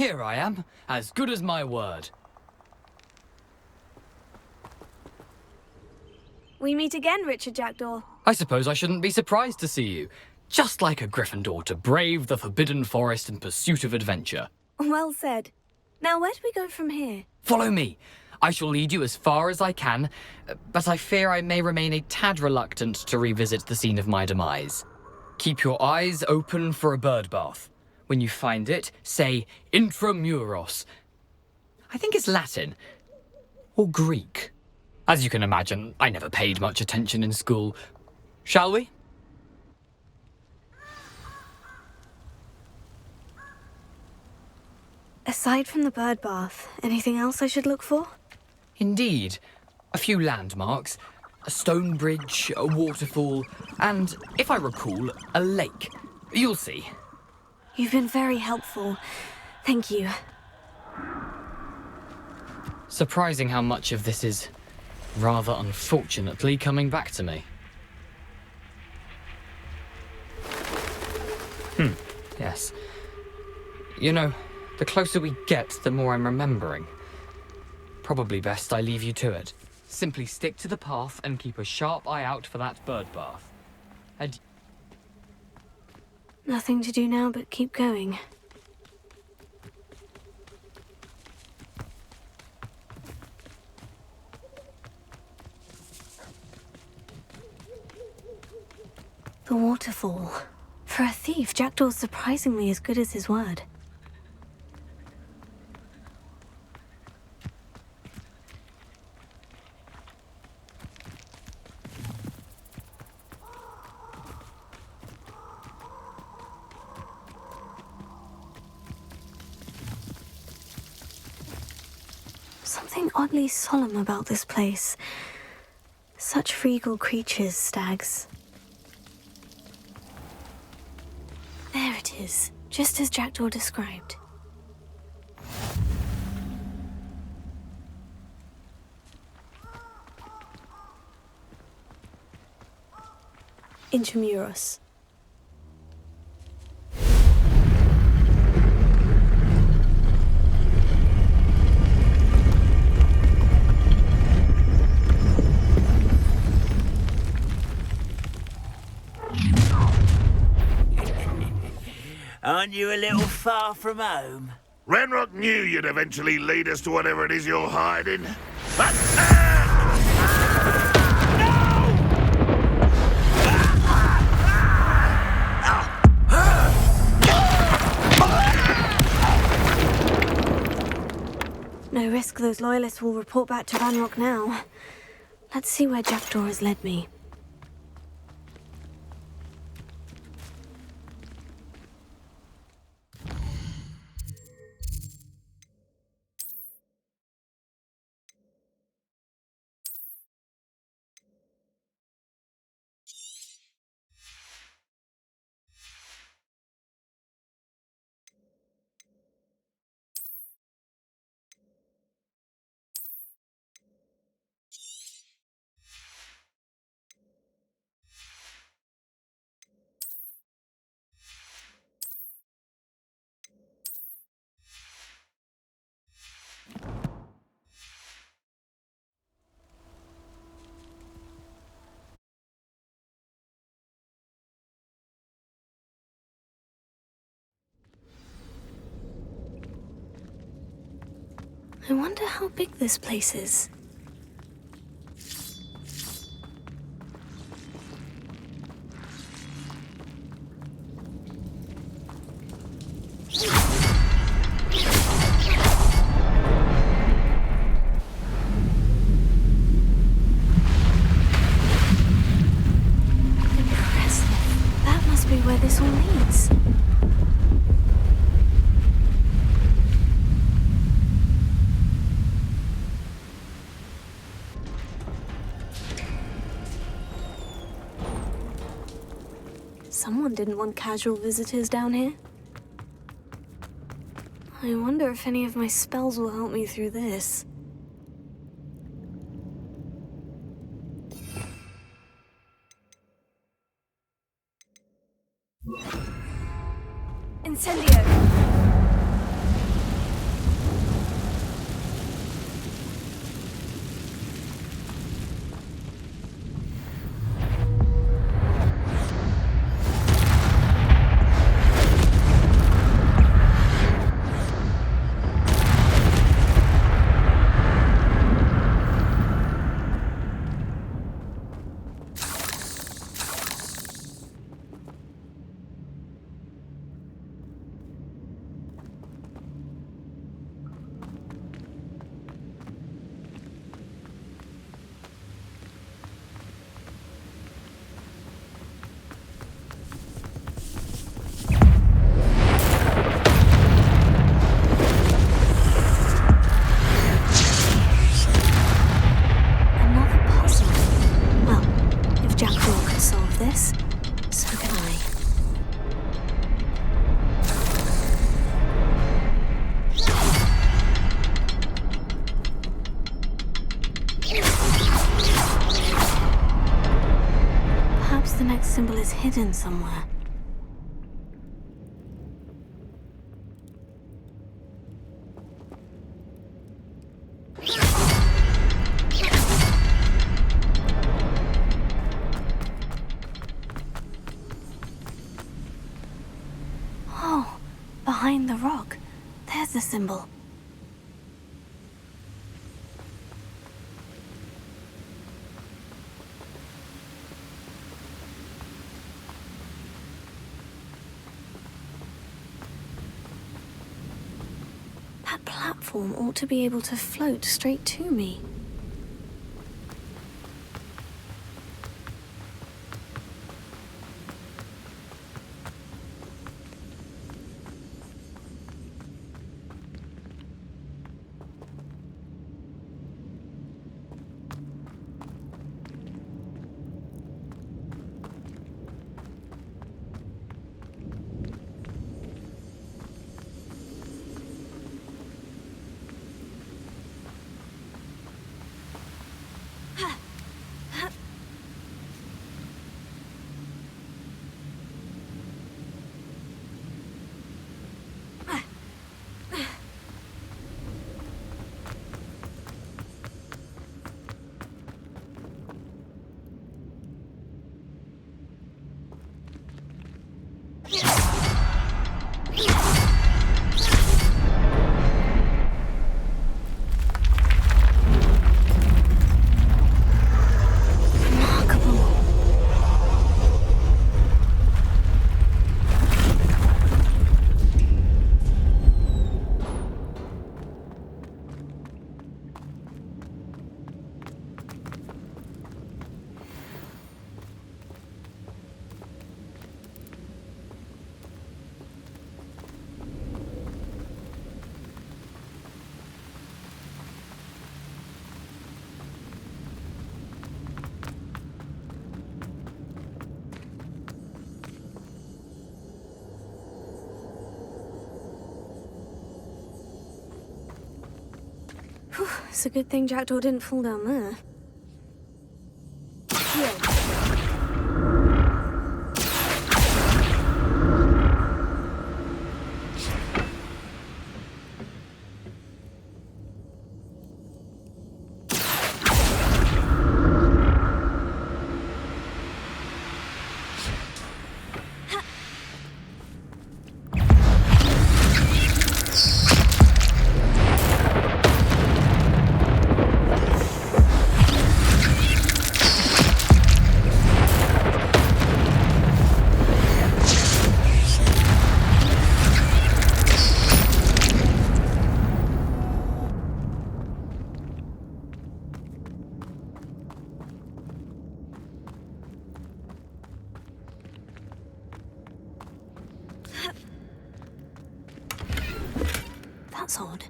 Here I am, as good as my word. We meet again, Richard Jackdaw. I suppose I shouldn't be surprised to see you. Just like a Gryffindor to brave the Forbidden Forest in pursuit of adventure. Well said. Now, where do we go from here? Follow me. I shall lead you as far as I can, but I fear I may remain a tad reluctant to revisit the scene of my demise. Keep your eyes open for a bird bath. When you find it, say intramuros. I think it's Latin. Or Greek. As you can imagine, I never paid much attention in school. Shall we? Aside from the bird bath, anything else I should look for? Indeed. A few landmarks, a stone bridge, a waterfall, and, if I recall, a lake. You'll see. You've been very helpful. Thank you. Surprising how much of this is, rather unfortunately, coming back to me. Yes. You know, the closer we get, the more I'm remembering. Probably best I leave you to it. Simply stick to the path and keep a sharp eye out for that bird bath. Nothing to do now but keep going. The waterfall. For a thief, Jackdaw's surprisingly as good as his word. Something oddly solemn about this place. Such regal creatures, stags. There it is, just as Jackdaw described. Intramuros. Aren't you a little far from home? Ranrock knew you'd eventually lead us to whatever it is you're hiding. But, No risk those loyalists will report back to Ranrock now. Let's see where Jackdaw has led me. I wonder how big this place is. Impressive. That must be where this all leads. Someone didn't want casual visitors down here. I wonder if any of my spells will help me through this. Incendio! Perhaps the next symbol is hidden somewhere. Oh, behind the rock. There's the symbol. That platform ought to be able to float straight to me. It's a good thing Jackdaw didn't fall down there. That's odd.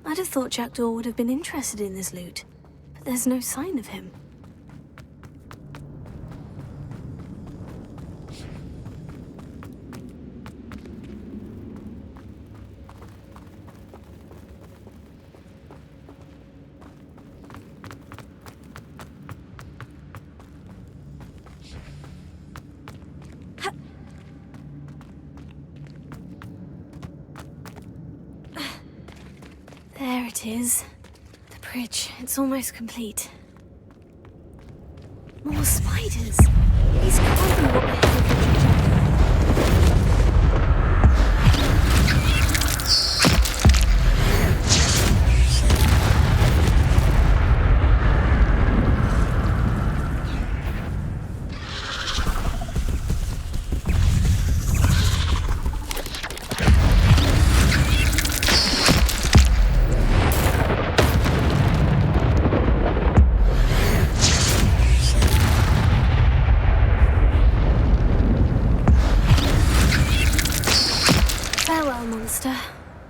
I'd have thought Jackdaw would have been interested in this loot, but there's no sign of him. There it is. The bridge. It's almost complete. More spiders. These can't be what the hell monster.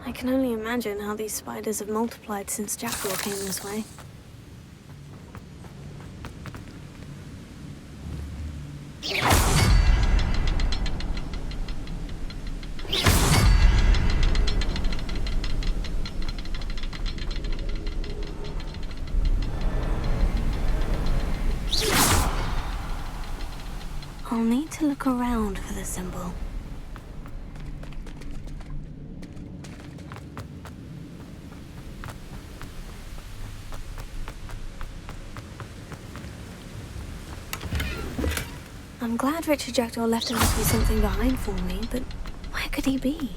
I can only imagine how these spiders have multiplied since Jackdaw came this way. I'll need to look around for the symbol. I'm glad Richard Jackdaw left a little something behind for me, but where could he be?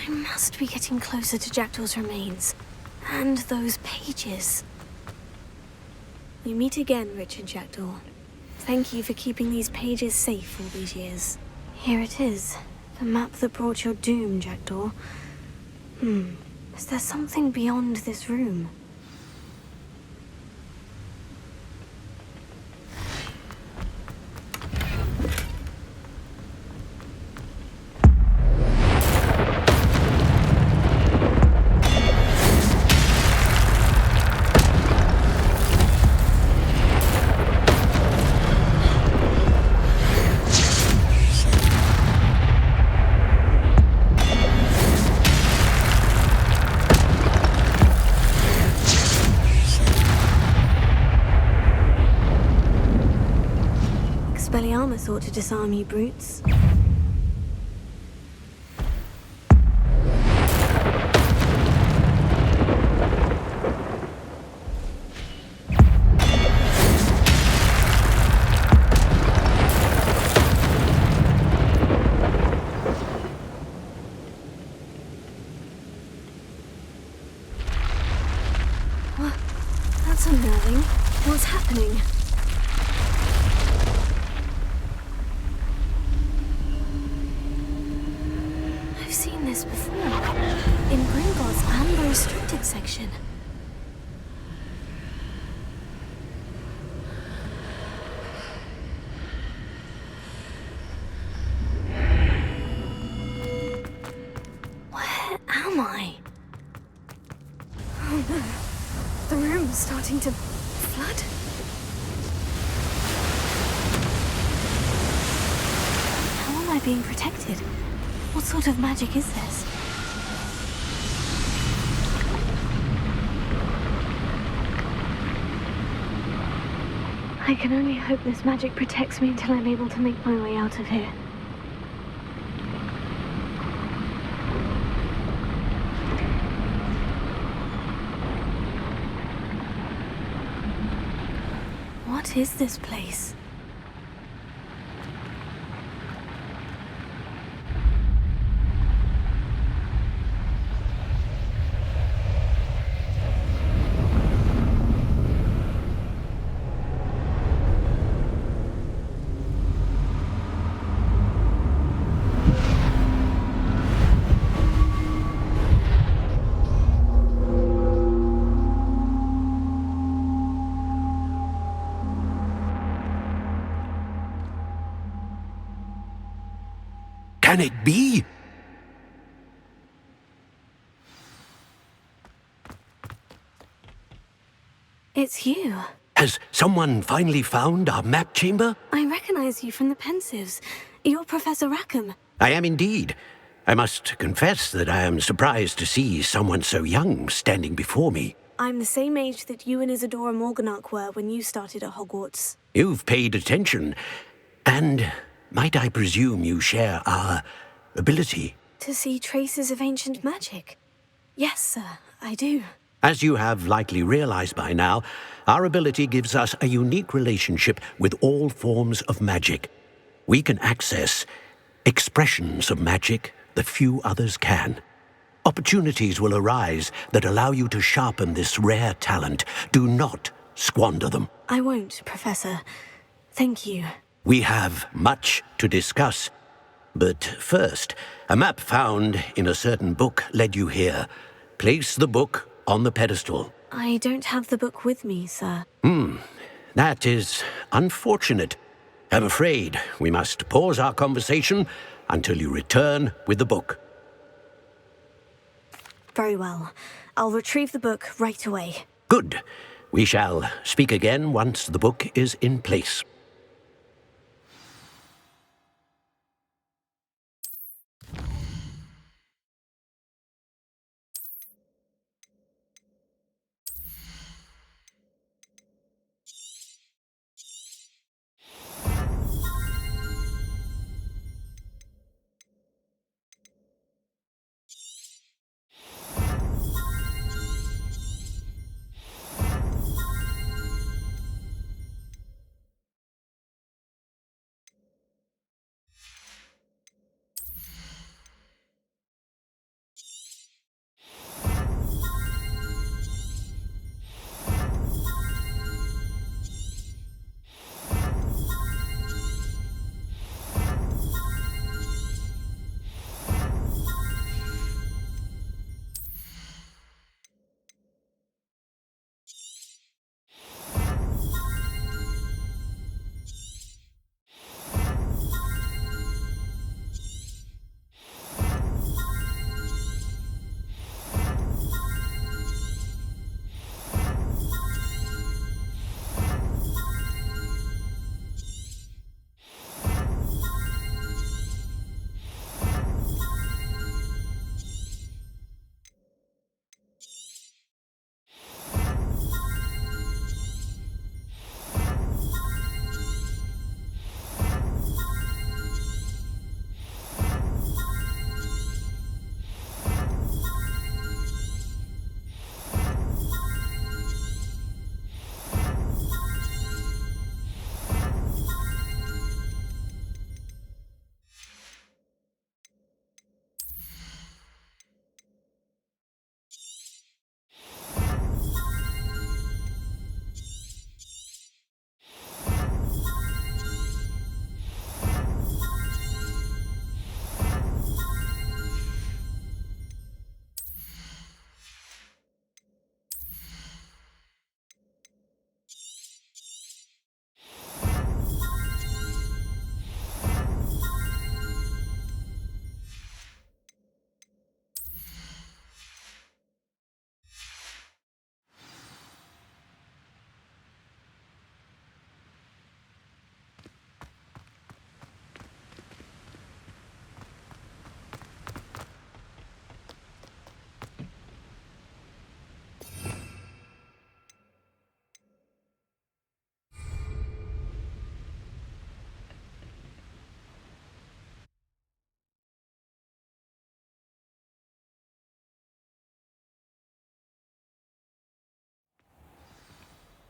I must be getting closer to Jackdaw's remains. And those pages. We meet again, Richard Jackdaw. Thank you for keeping these pages safe all these years. Here it is. The map that brought your doom, Jackdaw. Is there something beyond this room? Expelliarmus thought to disarm you brutes. What? That's unnerving. What's happening? I've seen this before. In Gringotts and the restricted section. Where am I? Oh no. The room's starting to flood. How am I being protected? What sort of magic is this? I can only hope this magic protects me until I'm able to make my way out of here. What is this place? Can it be? It's you. Has someone finally found our map chamber? I recognize you from the Pensives. You're Professor Rackham. I am indeed. I must confess that I am surprised to see someone so young standing before me. I'm the same age that you and Isadora Morganach were when you started at Hogwarts. You've paid attention. And might I presume you share our ability? To see traces of ancient magic? Yes, sir, I do. As you have likely realized by now, our ability gives us a unique relationship with all forms of magic. We can access expressions of magic that few others can. Opportunities will arise that allow you to sharpen this rare talent. Do not squander them. I won't, Professor. Thank you. We have much to discuss. But first, a map found in a certain book led you here. Place the book on the pedestal. I don't have the book with me, sir. That is unfortunate. I'm afraid we must pause our conversation until you return with the book. Very well. I'll retrieve the book right away. Good. We shall speak again once the book is in place.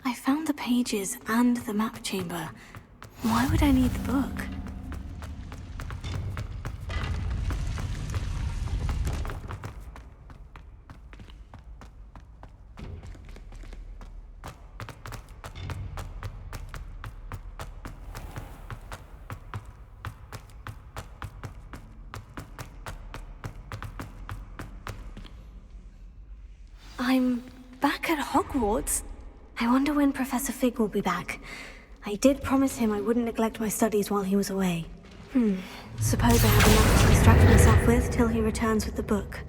I found the pages and the map chamber. Why would I need the book? I'm back at Hogwarts. I wonder when Professor Fig will be back. I did promise him I wouldn't neglect my studies while he was away. Suppose I have enough to distract myself with till he returns with the book.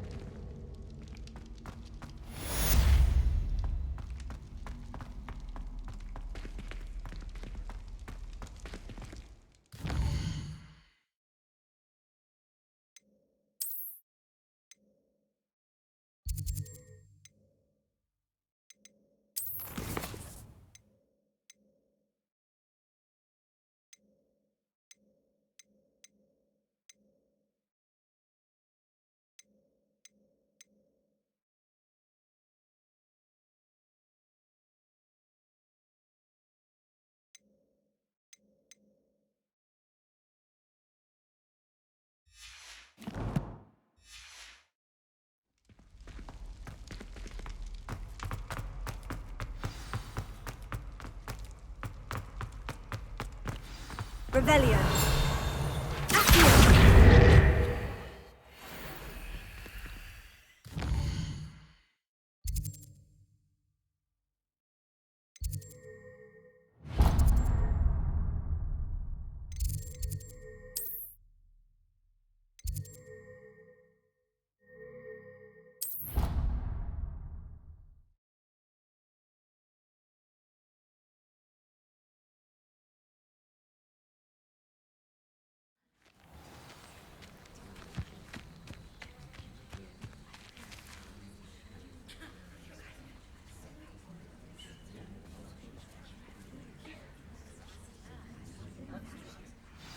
Revelio.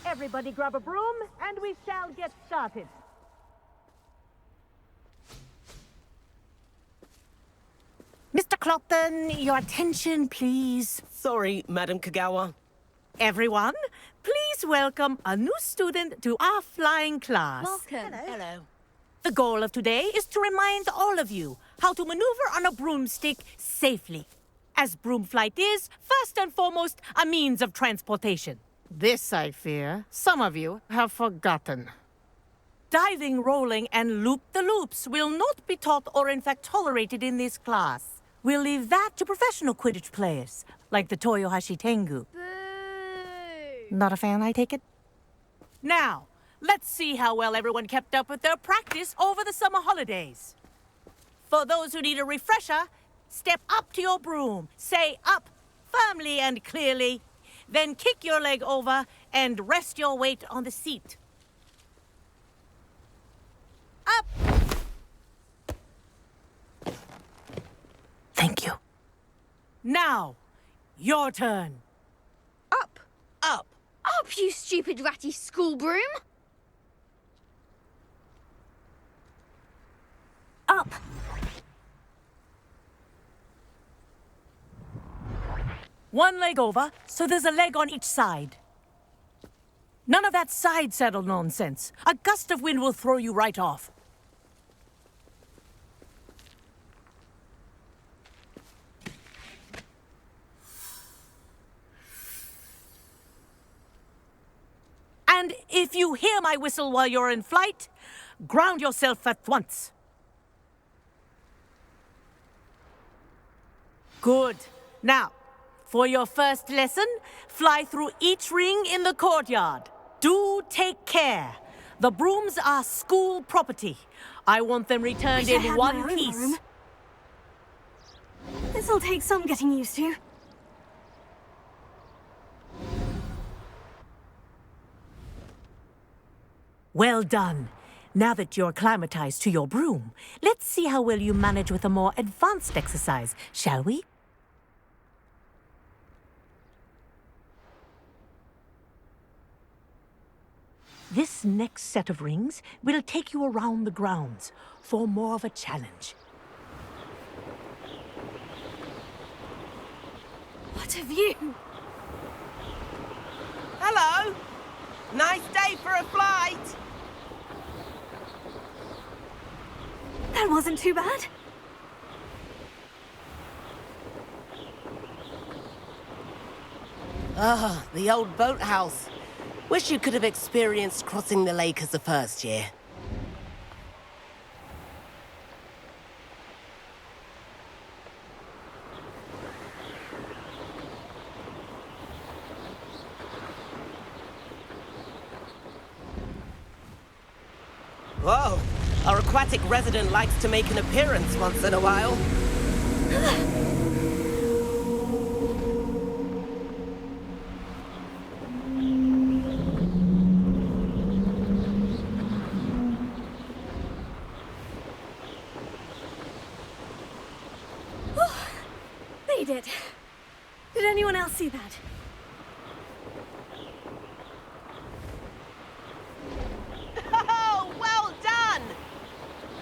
Everybody grab a broom, and we shall get started. Mr. Clopton, your attention, please. Sorry, Madam Kagawa. Everyone, please welcome a new student to our flying class. Welcome. Hello. The goal of today is to remind all of you how to maneuver on a broomstick safely. As broom flight is, first and foremost, a means of transportation. This, I fear, some of you have forgotten. Diving, rolling, and loop-the-loops will not be taught or in fact tolerated in this class. We'll leave that to professional Quidditch players, like the Toyohashi Tengu. Boo! Not a fan, I take it? Now, let's see how well everyone kept up with their practice over the summer holidays. For those who need a refresher, step up to your broom, say up firmly and clearly, then kick your leg over and rest your weight on the seat. Up! Thank you. Now, your turn. Up! Up. Up, you stupid ratty school broom! Up! One leg over, so there's a leg on each side. None of that side saddle nonsense. A gust of wind will throw you right off. And if you hear my whistle while you're in flight, ground yourself at once. Good. Now, for your first lesson, fly through each ring in the courtyard. Do take care. The brooms are school property. I want them returned Wish I in had one my own piece. broom. This'll take some getting used to. Well done. Now that you're acclimatized to your broom, let's see how well you manage with a more advanced exercise, shall we? This next set of rings will take you around the grounds for more of a challenge. What a view! Hello. Nice day for a flight. That wasn't too bad. Ah, the old boathouse. Wish you could have experienced crossing the lake as a first year. Whoa, our aquatic resident likes to make an appearance once in a while. Made it. Did anyone else see that? Oh, well done!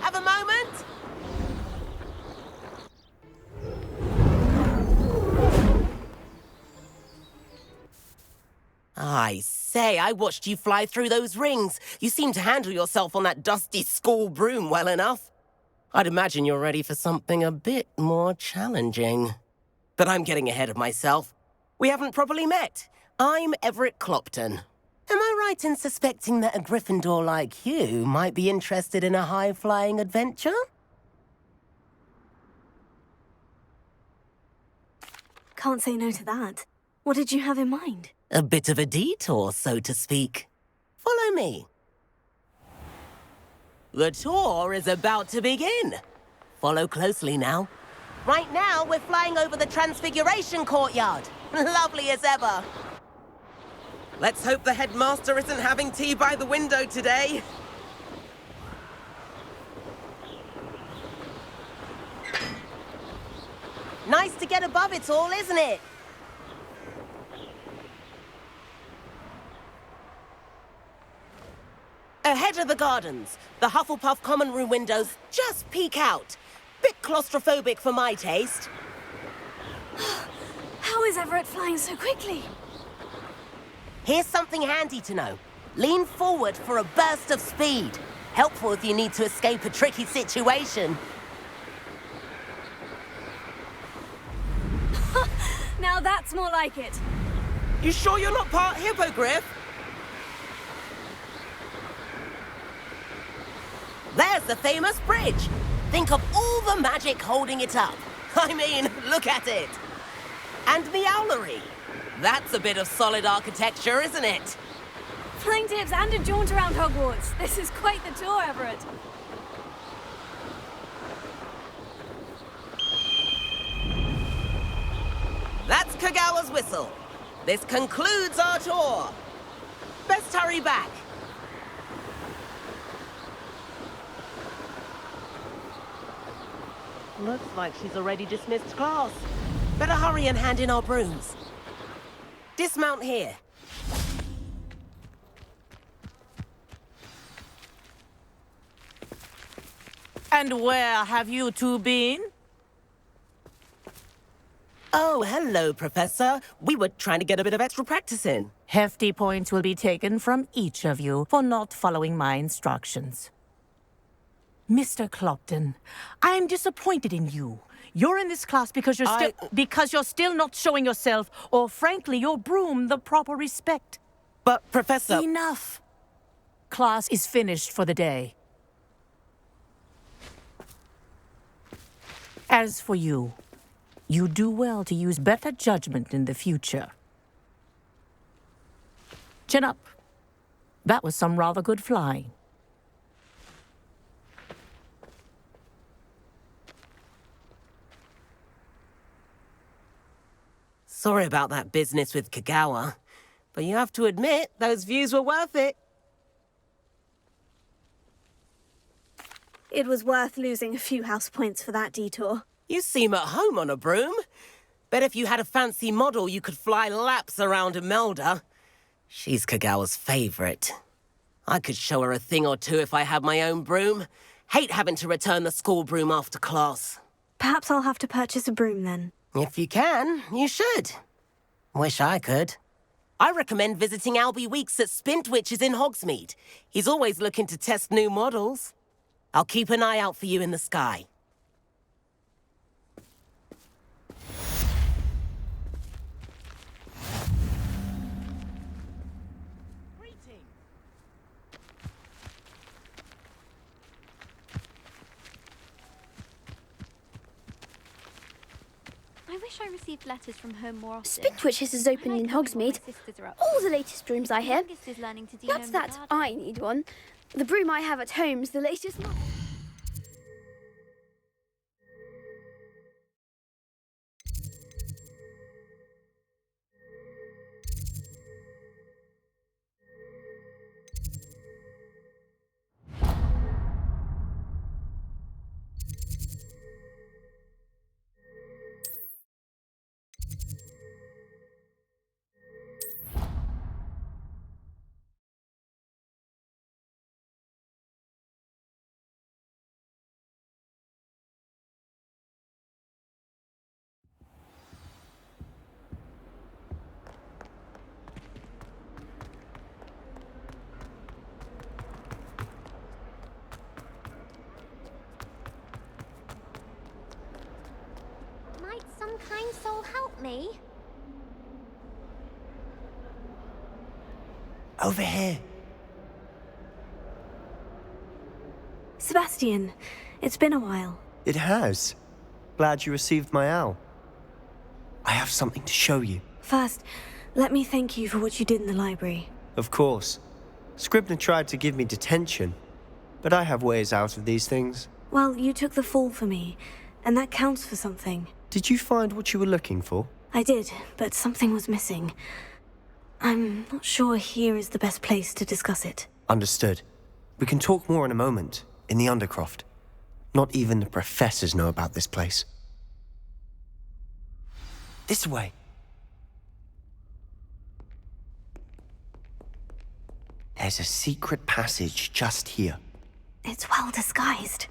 Have a moment? I say, I watched you fly through those rings. You seem to handle yourself on that dusty school broom well enough. I'd imagine you're ready for something a bit more challenging. But I'm getting ahead of myself. We haven't properly met. I'm Everett Clopton. Am I right in suspecting that a Gryffindor like you might be interested in a high-flying adventure? Can't say no to that. What did you have in mind? A bit of a detour, so to speak. Follow me. The tour is about to begin. Follow closely now. Right now, we're flying over the Transfiguration Courtyard. Lovely as ever. Let's hope the headmaster isn't having tea by the window today. Nice to get above it all, isn't it? Ahead of the gardens, the Hufflepuff common room windows just peek out. Bit claustrophobic for my taste. How is Everett flying so quickly? Here's something handy to know. Lean forward for a burst of speed. Helpful if you need to escape a tricky situation. Now that's more like it. You sure you're not part hippogriff? There's the famous bridge. Think of all the magic holding it up. I mean, look at it. And the owlery. That's a bit of solid architecture, isn't it? Flying tips and a jaunt around Hogwarts. This is quite the tour, Everett. That's Kagawa's whistle. This concludes our tour. Best hurry back. Looks like she's already dismissed class. Better hurry and hand in our brooms. Dismount here. And where have you two been? Oh, hello, Professor. We were trying to get a bit of extra practice in. Hefty points will be taken from each of you for not following my instructions. Mr. Clopton, I am disappointed in you. You're in this class because you're still not showing yourself, or frankly, your broom, the proper respect. But, Professor... Enough. Class is finished for the day. As for you, you do well to use better judgment in the future. Chin up. That was some rather good flying. Sorry about that business with Kagawa, but you have to admit, those views were worth it. It was worth losing a few house points for that detour. You seem at home on a broom. Bet if you had a fancy model, you could fly laps around Imelda. She's Kagawa's favorite. I could show her a thing or two if I had my own broom. Hate having to return the school broom after class. Perhaps I'll have to purchase a broom then. If you can, you should. Wish I could. I recommend visiting Albie Weeks at Spintwitches in Hogsmeade. He's always looking to test new models. I'll keep an eye out for you in the sky. I wish I received letters from home more often. Spintwitches is open in Hogsmeade. All the latest brooms I have. That's that. I need one. The broom I have at home's the latest model. Might some kind soul help me? Over here. Sebastian, it's been a while. It has. Glad you received my owl. I have something to show you. First, let me thank you for what you did in the library. Of course. Scribner tried to give me detention, but I have ways out of these things. Well, you took the fall for me, and that counts for something. Did you find what you were looking for? I did, but something was missing. I'm not sure here is the best place to discuss it. Understood. We can talk more in a moment, in the Undercroft. Not even the professors know about this place. This way. There's a secret passage just here. It's well disguised.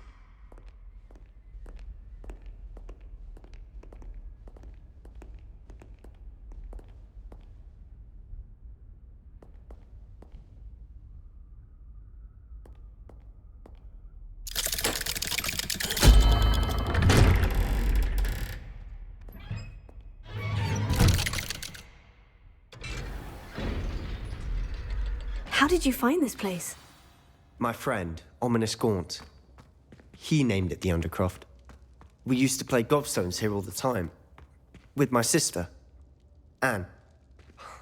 How did you find this place? My friend, Ominous Gaunt. He named it the Undercroft. We used to play gobstones here all the time. With my sister, Anne.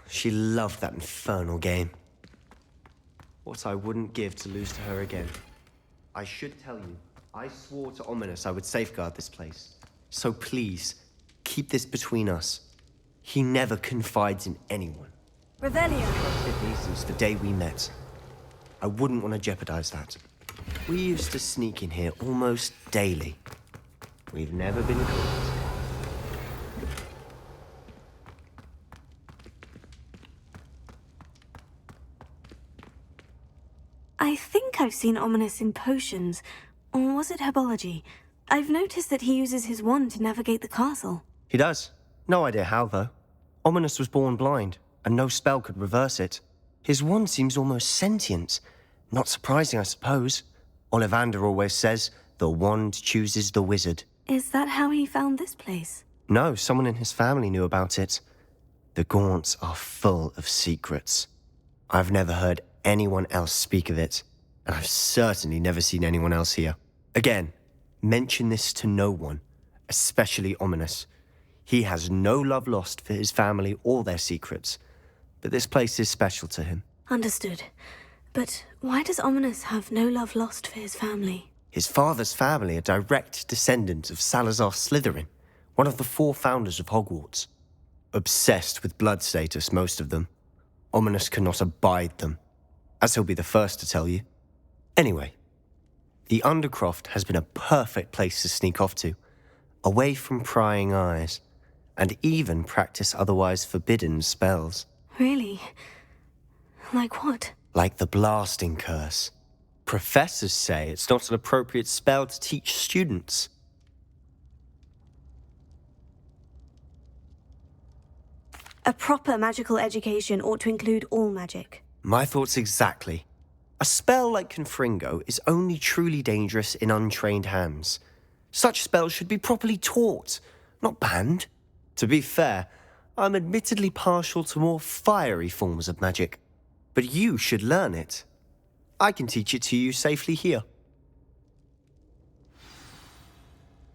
She loved that infernal game. What I wouldn't give to lose to her again. I should tell you, I swore to Ominous I would safeguard this place. So please, keep this between us. He never confides in anyone. Revelio. Trusted me since the day we met. I wouldn't want to jeopardize that. We used to sneak in here almost daily. We've never been caught. I think I've seen Ominous in potions. Or was it herbology? I've noticed that he uses his wand to navigate the castle. He does. No idea how, though. Ominous was born blind, and no spell could reverse it. His wand seems almost sentient. Not surprising, I suppose. Ollivander always says, the wand chooses the wizard. Is that how he found this place? No, someone in his family knew about it. The Gaunts are full of secrets. I've never heard anyone else speak of it, and I've certainly never seen anyone else here. Again, mention this to no one, especially Ominous. He has no love lost for his family or their secrets, but this place is special to him. Understood. But why does Ominous have no love lost for his family? His father's family are direct descendants of Salazar Slytherin, one of the 4 founders of Hogwarts. Obsessed with blood status, most of them. Ominous cannot abide them, as he'll be the first to tell you. Anyway, the Undercroft has been a perfect place to sneak off to, away from prying eyes, and even practice otherwise forbidden spells. Really? Like what? Like the blasting curse. Professors say it's not an appropriate spell to teach students. A proper magical education ought to include all magic. My thoughts exactly. A spell like Confringo is only truly dangerous in untrained hands. Such spells should be properly taught, not banned. To be fair, I'm admittedly partial to more fiery forms of magic. But you should learn it. I can teach it to you safely here.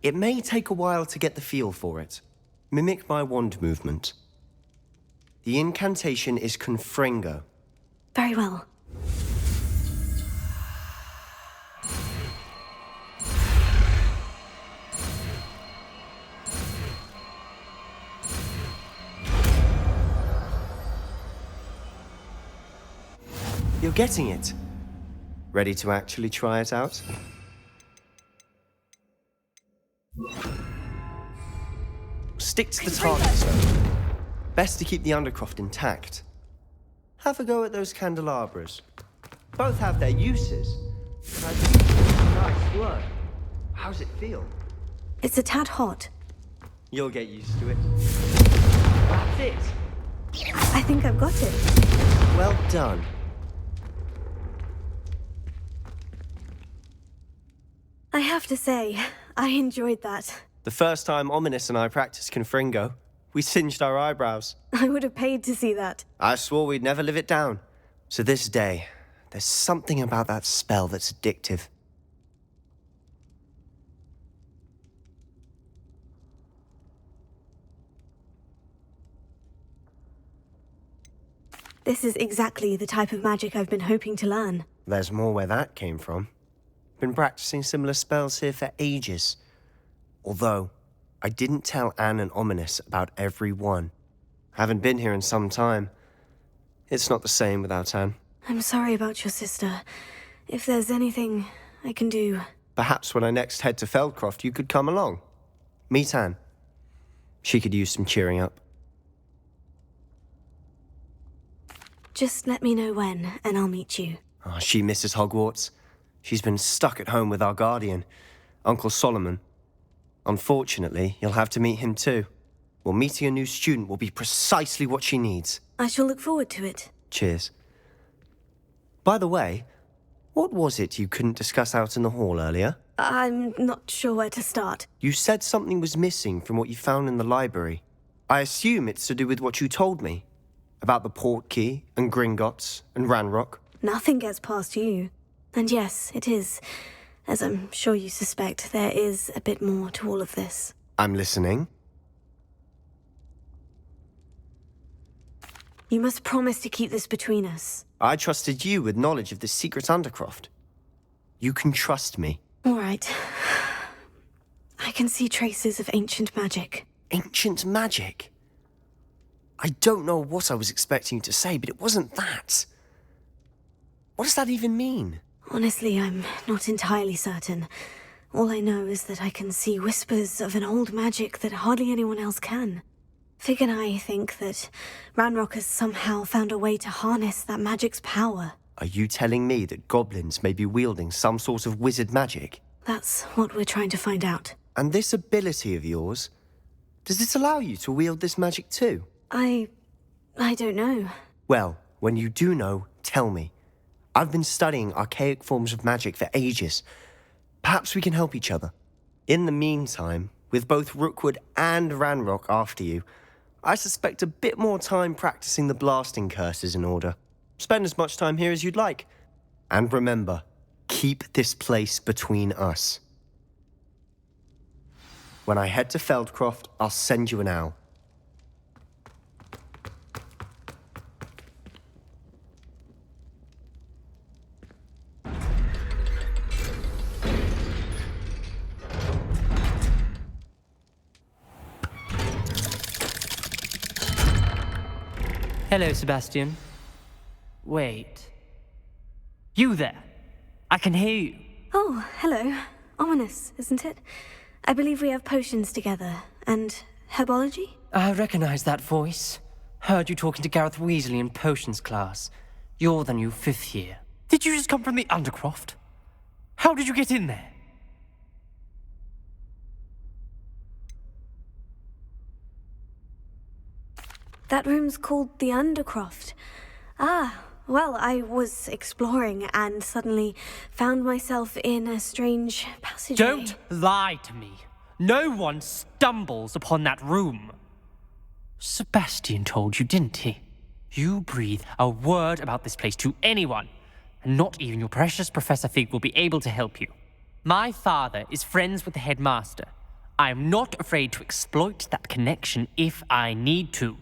It may take a while to get the feel for it. Mimic my wand movement. The incantation is Confringo. Very well. You're getting it. Ready to actually try it out? Stick to the target zone. Best to keep the Undercroft intact. Have a go at those candelabras. Both have their uses. But I think it's a nice work. How's it feel? It's a tad hot. You'll get used to it. That's it. I think I've got it. Well done. I have to say, I enjoyed that. The first time Ominous and I practiced Confringo, we singed our eyebrows. I would have paid to see that. I swore we'd never live it down. To this day, there's something about that spell that's addictive. This is exactly the type of magic I've been hoping to learn. There's more where that came from. Been practicing similar spells here for ages. Although, I didn't tell Anne and Ominous about every one. Haven't been here in some time. It's not the same without Anne. I'm sorry about your sister. If there's anything I can do... Perhaps when I next head to Feldcroft, you could come along. Meet Anne. She could use some cheering up. Just let me know when, and I'll meet you. Oh, she misses Hogwarts. She's been stuck at home with our guardian, Uncle Solomon. Unfortunately, you'll have to meet him too. Well, meeting a new student will be precisely what she needs. I shall look forward to it. Cheers. By the way, what was it you couldn't discuss out in the hall earlier? I'm not sure where to start. You said something was missing from what you found in the library. I assume it's to do with what you told me. About the Portkey, and Gringotts, and Ranrock. Nothing gets past you. And yes, it is. As I'm sure you suspect, there is a bit more to all of this. I'm listening. You must promise to keep this between us. I trusted you with knowledge of the secret Undercroft. You can trust me. All right. I can see traces of ancient magic. Ancient magic? I don't know what I was expecting you to say, but it wasn't that. What does that even mean? Honestly, I'm not entirely certain. All I know is that I can see whispers of an old magic that hardly anyone else can. Fig and I think that Ranrock has somehow found a way to harness that magic's power. Are you telling me that goblins may be wielding some sort of wizard magic? That's what we're trying to find out. And this ability of yours, does it allow you to wield this magic too? I don't know. Well, when you do know, tell me. I've been studying archaic forms of magic for ages. Perhaps we can help each other. In the meantime, with both Rookwood and Ranrock after you, I suspect a bit more time practicing the blasting curse is in order. Spend as much time here as you'd like. And remember, keep this place between us. When I head to Feldcroft, I'll send you an owl. Hello, Sebastian. Wait. You there? I can hear you. Oh, hello. Ominous, isn't it? I believe we have potions together. And herbology? I recognize that voice. Heard you talking to Gareth Weasley in potions class. You're the new 5th year. Did you just come from the Undercroft? How did you get in there? That room's called the Undercroft. Ah, well, I was exploring and suddenly found myself in a strange passageway. Don't lie to me. No one stumbles upon that room. Sebastian told you, didn't he? You breathe a word about this place to anyone, and not even your precious Professor Fig will be able to help you. My father is friends with the headmaster. I am not afraid to exploit that connection if I need to.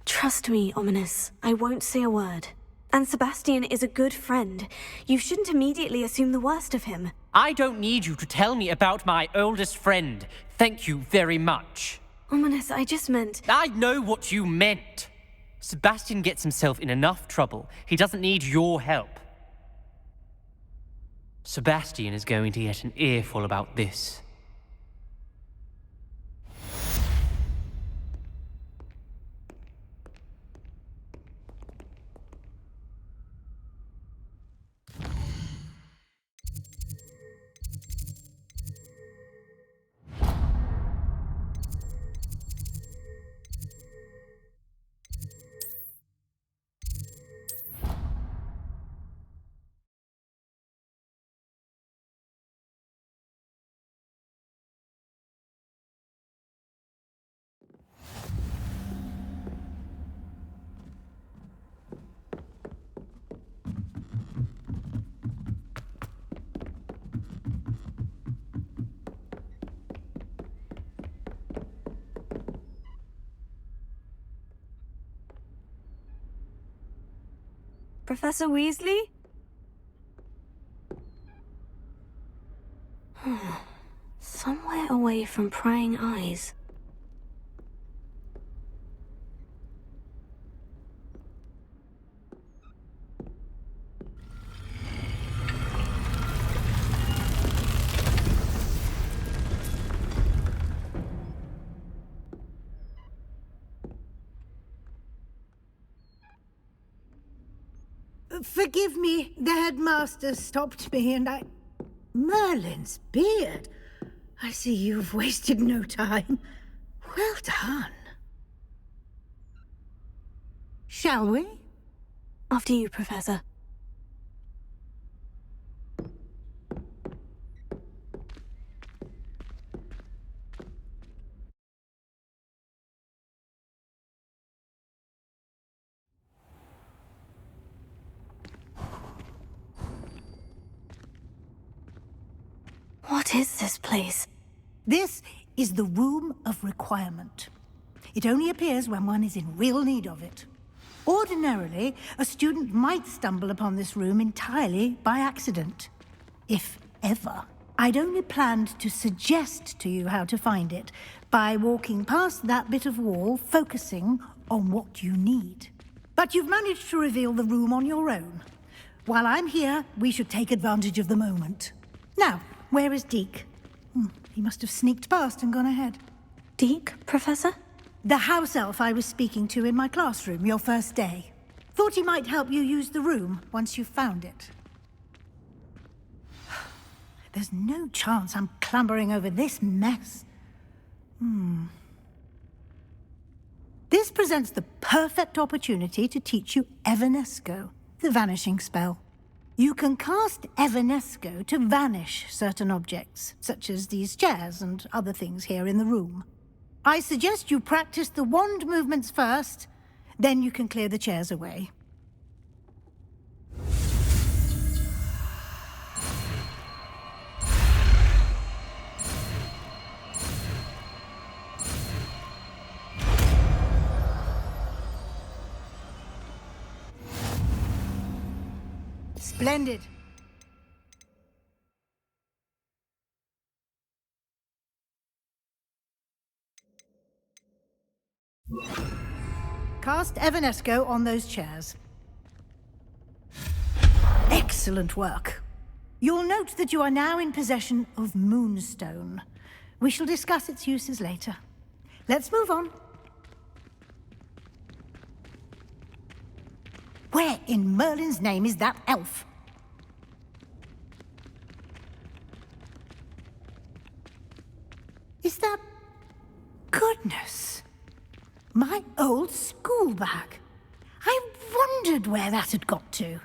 Trust me, Ominous. I won't say a word. And Sebastian is a good friend. You shouldn't immediately assume the worst of him. I don't need you to tell me about my oldest friend. Thank you very much. Ominous, I just meant... I know what you meant. Sebastian gets himself in enough trouble. He doesn't need your help. Sebastian is going to get an earful about this. Professor Weasley? Somewhere away from prying eyes. Forgive me, the headmaster stopped me and I... Merlin's beard. I see you've wasted no time. Well done. Shall we? After you, Professor. What is this place? This is the Room of Requirement. It only appears when one is in real need of it. Ordinarily, a student might stumble upon this room entirely by accident. If ever. I'd only planned to suggest to you how to find it by walking past that bit of wall, focusing on what you need. But you've managed to reveal the room on your own. While I'm here, we should take advantage of the moment. Now, where is Deke? He must have sneaked past and gone ahead. Deke, Professor? The house elf I was speaking to in my classroom your first day. Thought he might help you use the room once you've found it. There's no chance I'm clambering over this mess. This presents the perfect opportunity to teach you Evanesco, the vanishing spell. You can cast Evanesco to vanish certain objects, such as these chairs and other things here in the room. I suggest you practice the wand movements first, then you can clear the chairs away. Splendid. Cast Evanesco on those chairs. Excellent work. You'll note that you are now in possession of Moonstone. We shall discuss its uses later. Let's move on. Where in Merlin's name is that elf? Is that... Goodness! My old school bag. I wondered where that had got to.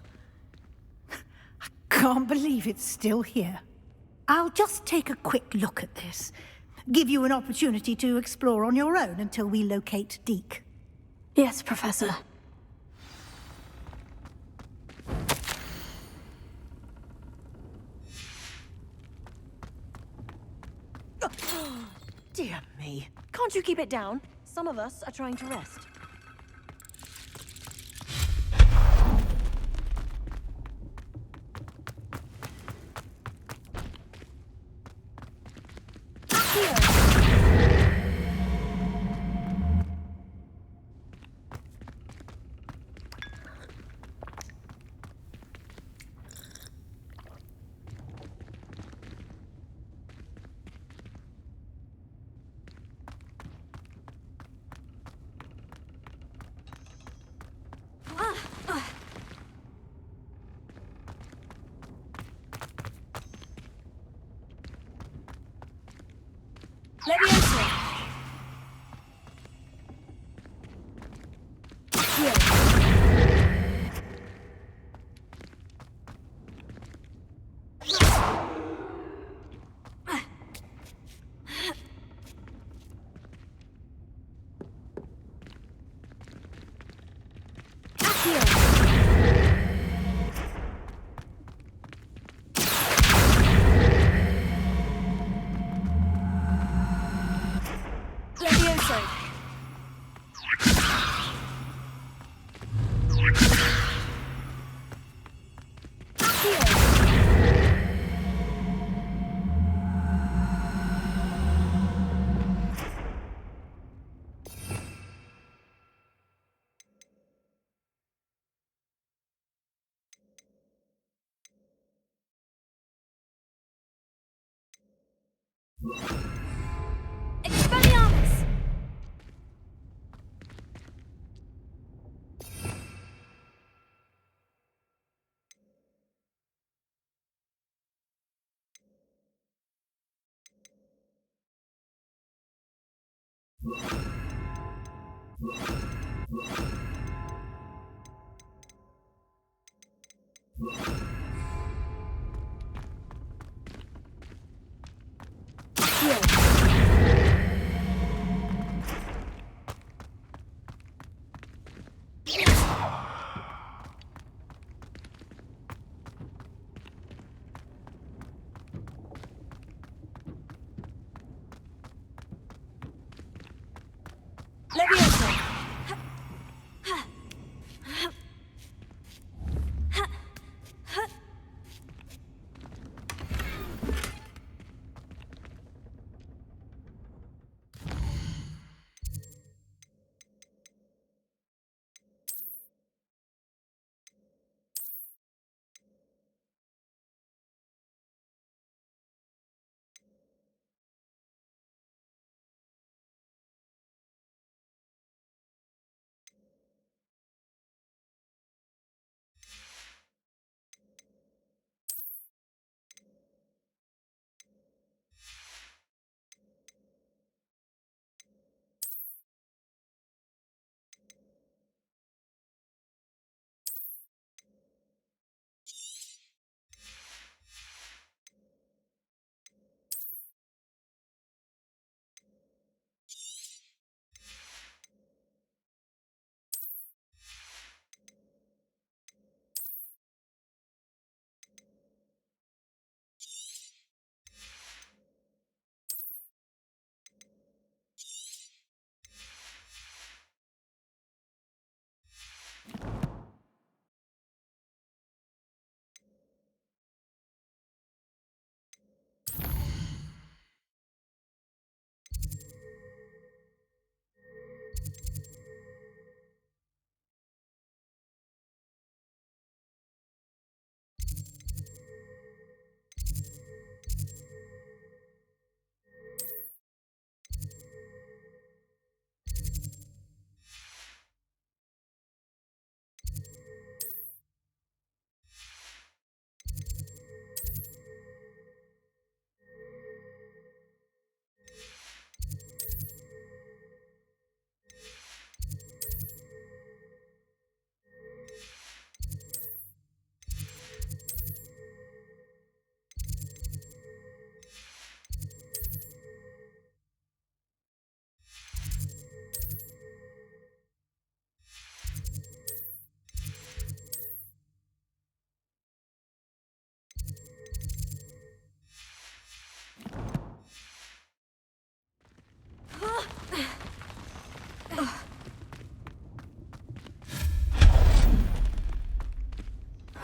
I can't believe it's still here. I'll just take a quick look at this. Give you an opportunity to explore on your own until we locate Deke. Yes, Professor. Dear me. Can't you keep it down? Some of us are trying to rest. Leviosa! Expelliarmus!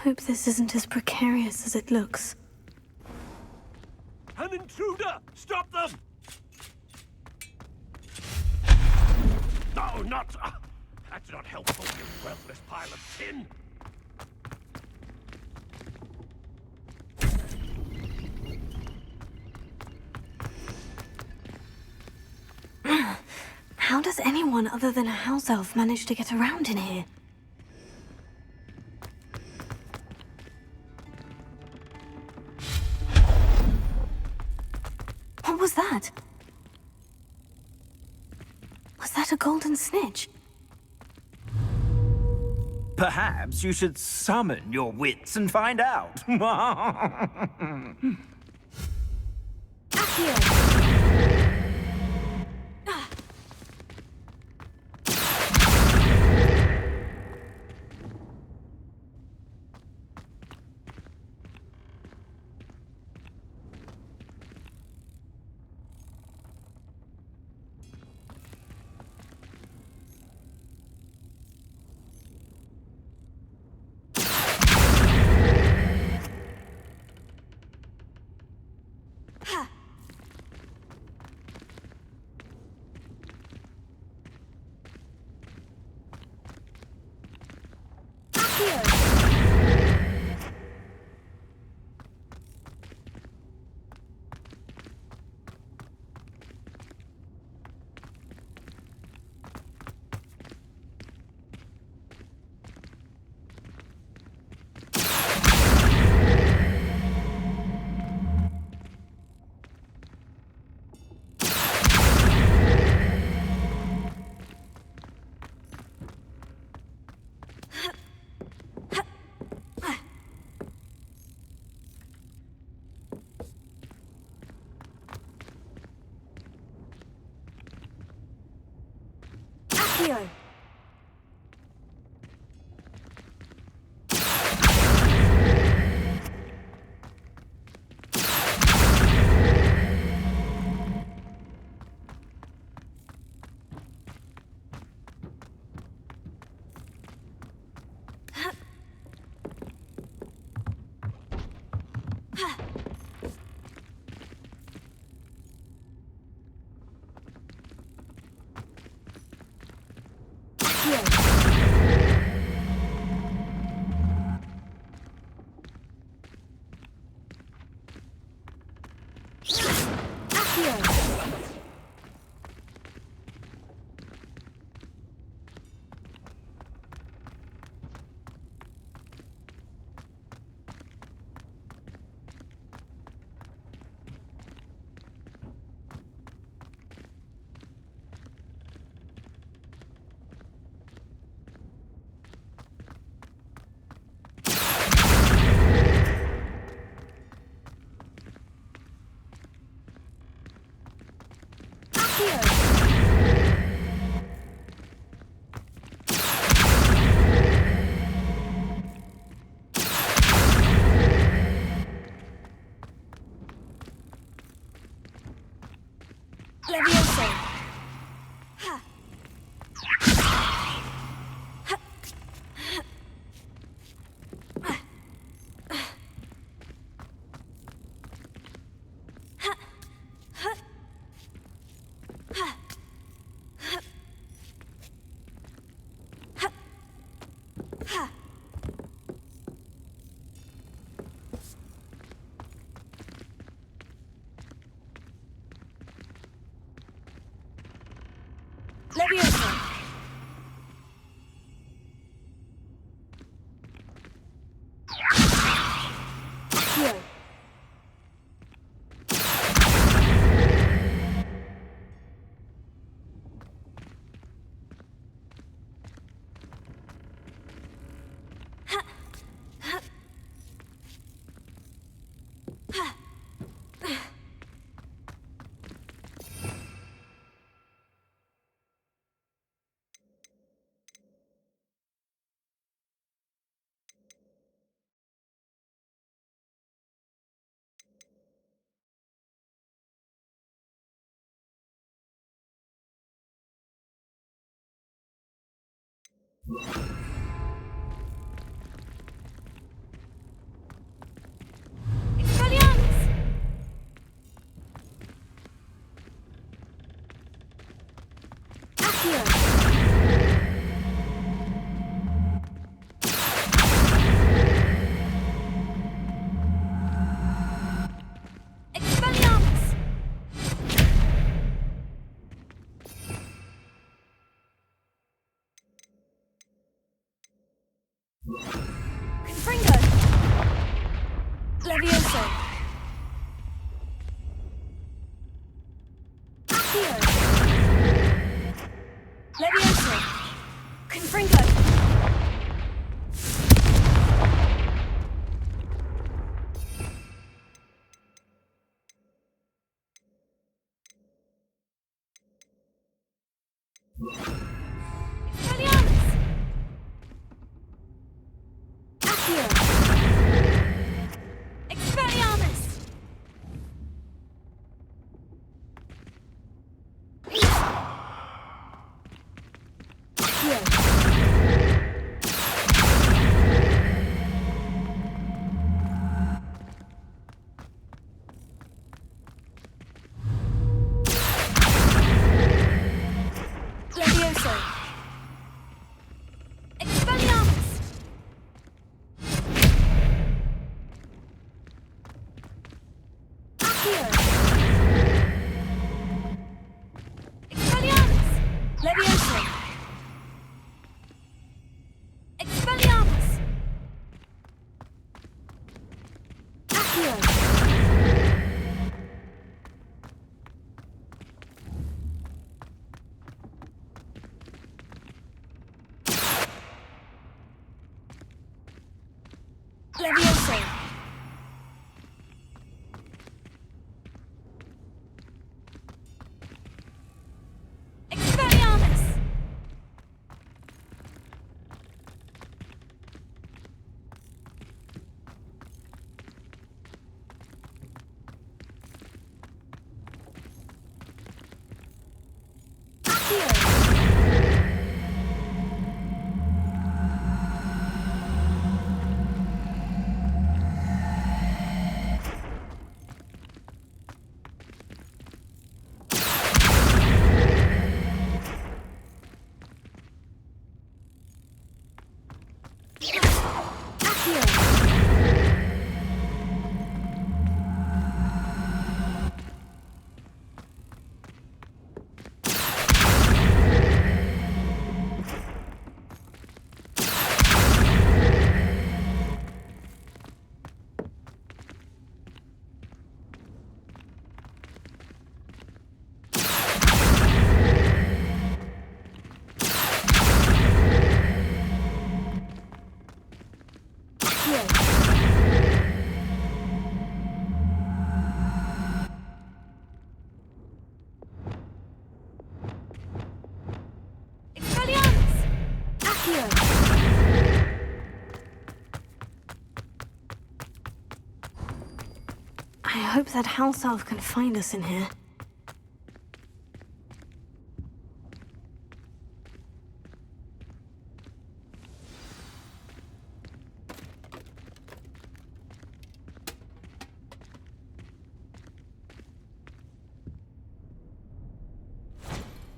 Hope this isn't as precarious as it looks. An intruder! Stop them! No, not... that's not helpful, you worthless pile of tin! How does anyone other than a house elf manage to get around in here? What was that? Was that a golden snitch? Perhaps you should summon your wits and find out. Accio. Levioso. Ha. Levioso. Accio. Expelliarmus! Accio! Expelliarmus! Confringo! Levioso! Accio! Levioso! Confringo! Expelliarmus! Accio! Expelliarmus! Accio! Levioso! I hope that house elf can find us in here.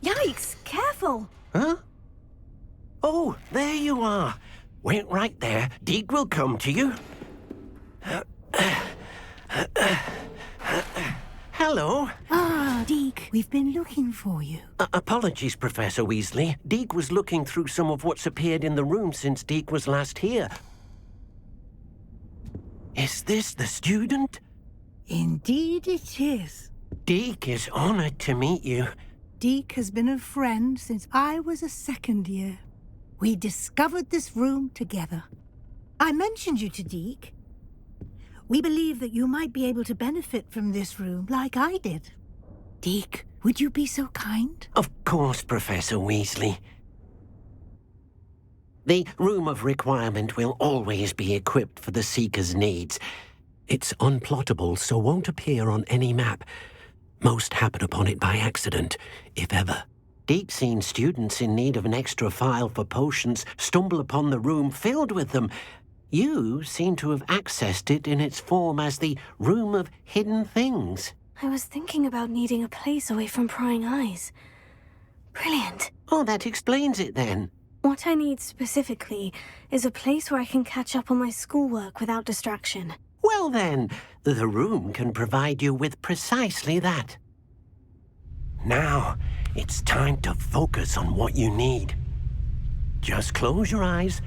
Yikes! Careful! Huh? Oh, there you are. Wait right there. Deke will come to you. Hello. Ah, Deke, we've been looking for you. Apologies, Professor Weasley. Deke was looking through some of what's appeared in the room since Deke was last here. Is this the student? Indeed it is. Deke is honored to meet you. Deke has been a friend since I was a second year. We discovered this room together. I mentioned you to Deke. We believe that you might be able to benefit from this room like I did. Deke, would you be so kind? Of course, Professor Weasley. The Room of Requirement will always be equipped for the Seeker's needs. It's unplottable, so won't appear on any map. Most happen upon it by accident, if ever. Deke's seen students in need of an extra file for potions stumble upon the room filled with them. You seem to have accessed it in its form as the Room of Hidden Things. I was thinking about needing a place away from prying eyes. Brilliant. Oh, that explains it then. What I need specifically is a place where I can catch up on my schoolwork without distraction. Well then, the room can provide you with precisely that. Now, it's time to focus on what you need. Just close your eyes.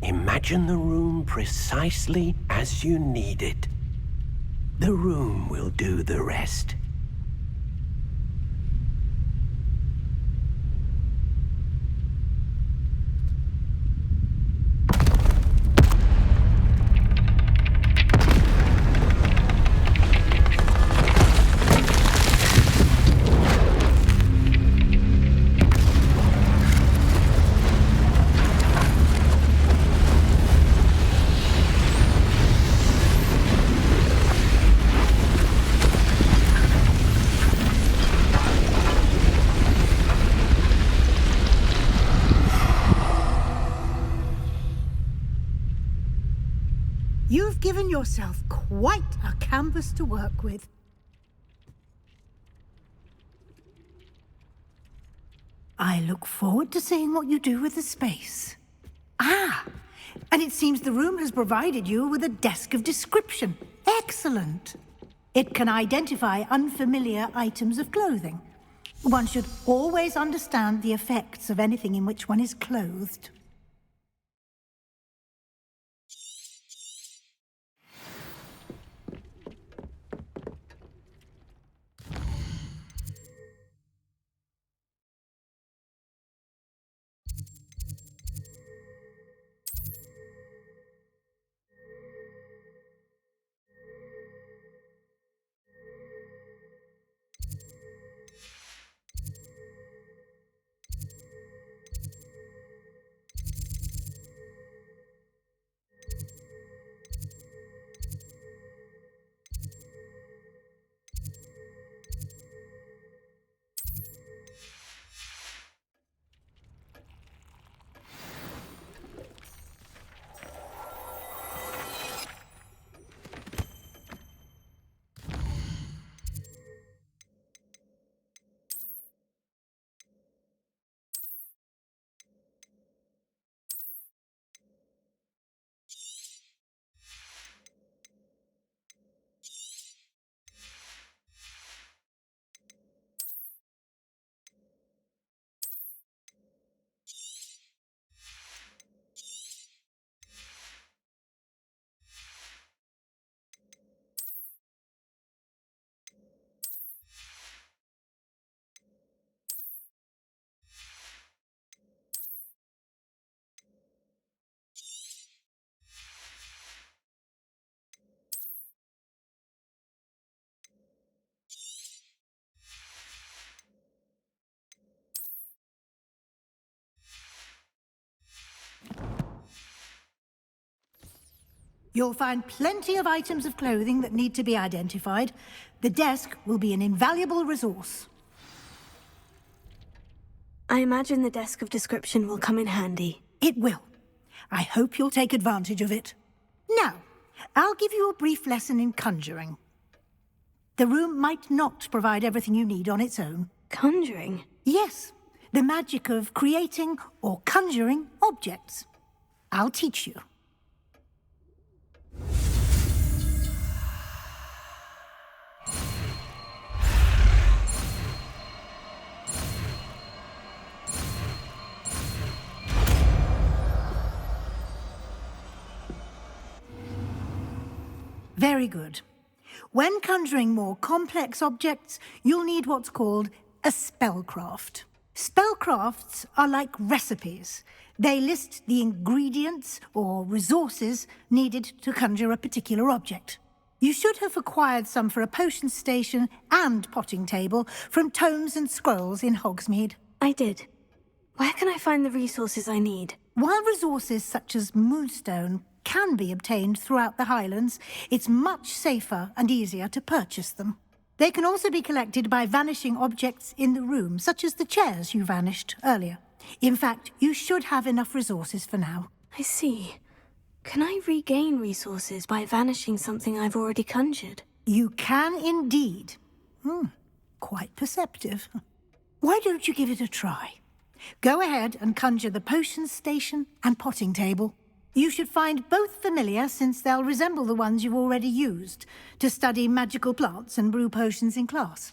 Imagine the room precisely as you need it. The room will do the rest. You've given yourself quite a canvas to work with. I look forward to seeing what you do with the space. Ah, and it seems the room has provided you with a desk of description. Excellent. It can identify unfamiliar items of clothing. One should always understand the effects of anything in which one is clothed. You'll find plenty of items of clothing that need to be identified. The desk will be an invaluable resource. I imagine the desk of description will come in handy. It will. I hope you'll take advantage of it. Now, I'll give you a brief lesson in conjuring. The room might not provide everything you need on its own. Conjuring? Yes, the magic of creating or conjuring objects. I'll teach you. Very good. When conjuring more complex objects, you'll need what's called a spellcraft. Spellcrafts are like recipes. They list the ingredients or resources needed to conjure a particular object. You should have acquired some for a potion station and potting table from tomes and scrolls in Hogsmeade. I did. Where can I find the resources I need? While resources such as moonstone can be obtained throughout the Highlands, it's much safer and easier to purchase them. They can also be collected by vanishing objects in the room, such as the chairs you vanished earlier. In fact, you should have enough resources for now. I see. Can I regain resources by vanishing something I've already conjured? You can indeed. Quite perceptive. Why don't you give it a try? Go ahead and conjure the potion station and potting table. You should find both familiar, since they'll resemble the ones you've already used to study magical plants and brew potions in class.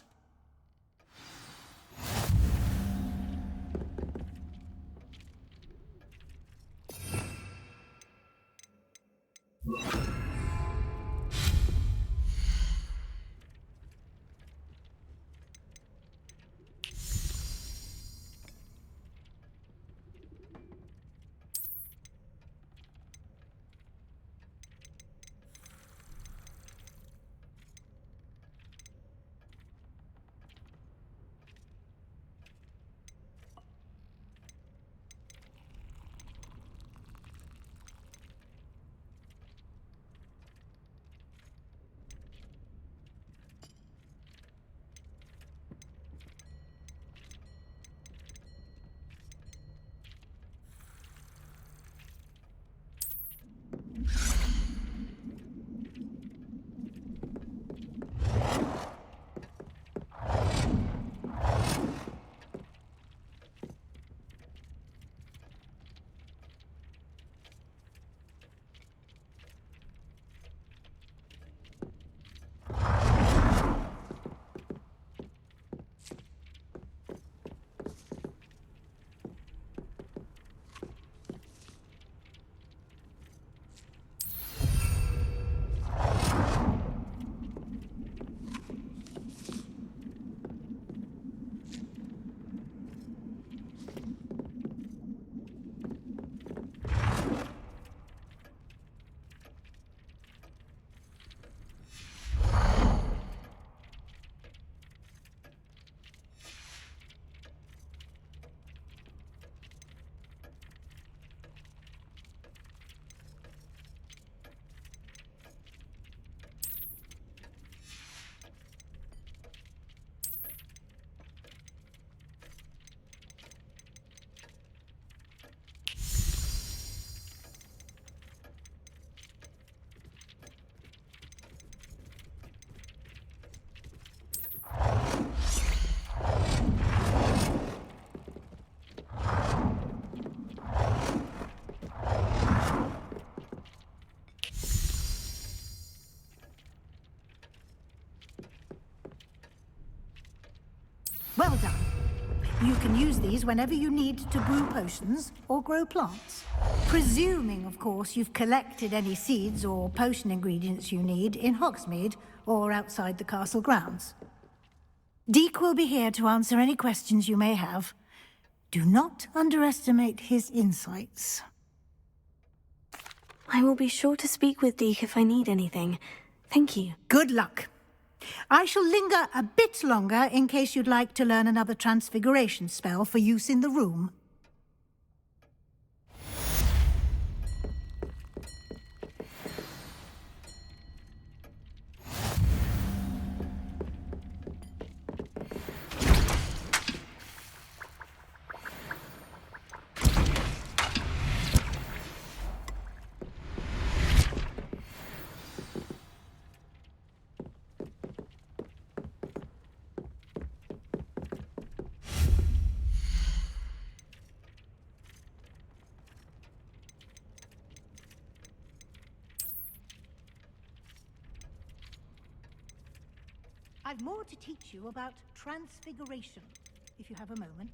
Well done. You can use these whenever you need to brew potions or grow plants. Presuming, of course, you've collected any seeds or potion ingredients you need in Hogsmeade or outside the castle grounds. Deek will be here to answer any questions you may have. Do not underestimate his insights. I will be sure to speak with Deek if I need anything. Thank you. Good luck. I shall linger a bit longer in case you'd like to learn another transfiguration spell for use in the room. I've more to teach you about transfiguration, if you have a moment.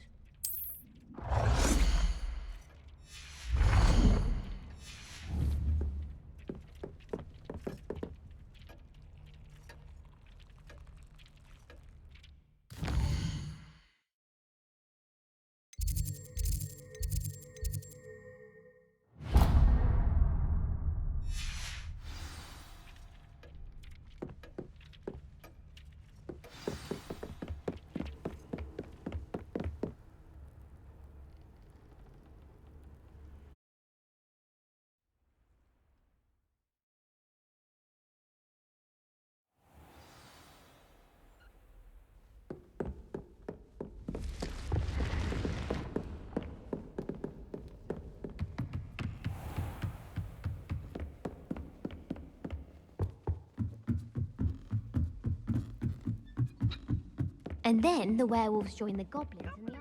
And then the werewolves join the goblins and the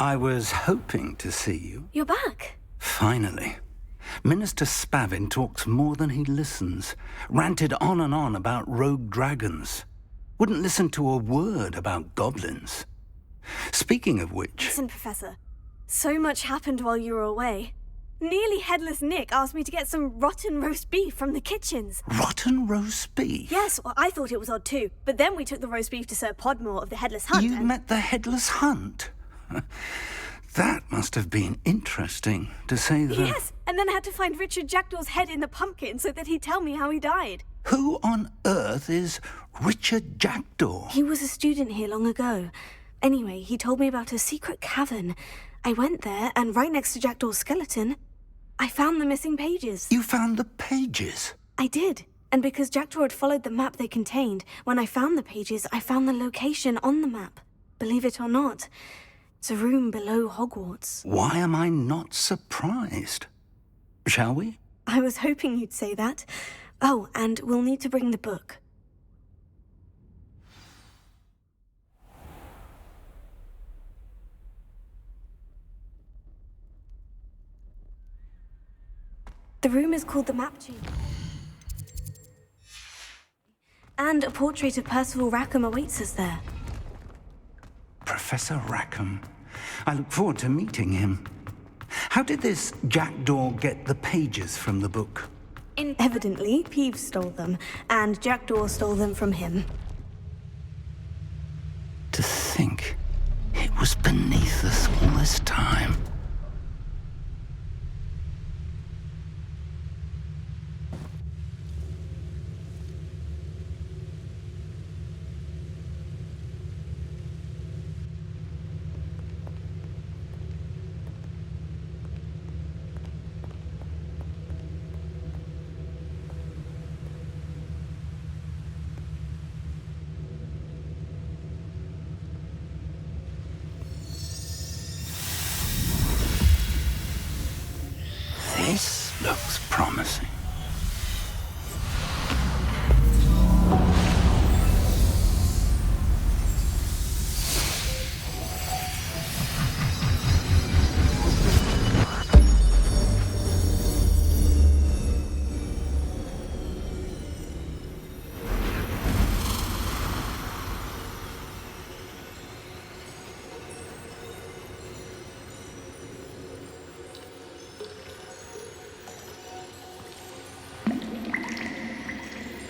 I was hoping to see you. You're back. Finally. Minister Spavin talks more than he listens. Ranted on and on about rogue dragons. Wouldn't listen to a word about goblins. Speaking of which... Listen, Professor. So much happened while you were away. Nearly Headless Nick asked me to get some rotten roast beef from the kitchens. Rotten roast beef? Yes, well, I thought it was odd too. But then we took the roast beef to Sir Podmore of the Headless Hunt. You met the Headless Hunt? That must have been interesting, to say the... Yes, and then I had to find Richard Jackdaw's head in the pumpkin so that he'd tell me how he died. Who on earth is Richard Jackdaw? He was a student here long ago. Anyway, he told me about a secret cavern. I went there, and right next to Jackdaw's skeleton, I found the missing pages. You found the pages? I did. And because Jackdaw had followed the map they contained, when I found the pages, I found the location on the map. Believe it or not, it's a room below Hogwarts. Why am I not surprised? Shall we? I was hoping you'd say that. Oh, and we'll need to bring the book. The room is called the Map Chamber. And a portrait of Percival Rackham awaits us there. Professor Rackham. I look forward to meeting him. How did this Jackdaw get the pages from the book? Evidently, Peeves stole them, and Jackdaw stole them from him. To think it was beneath us all this time. This looks promising.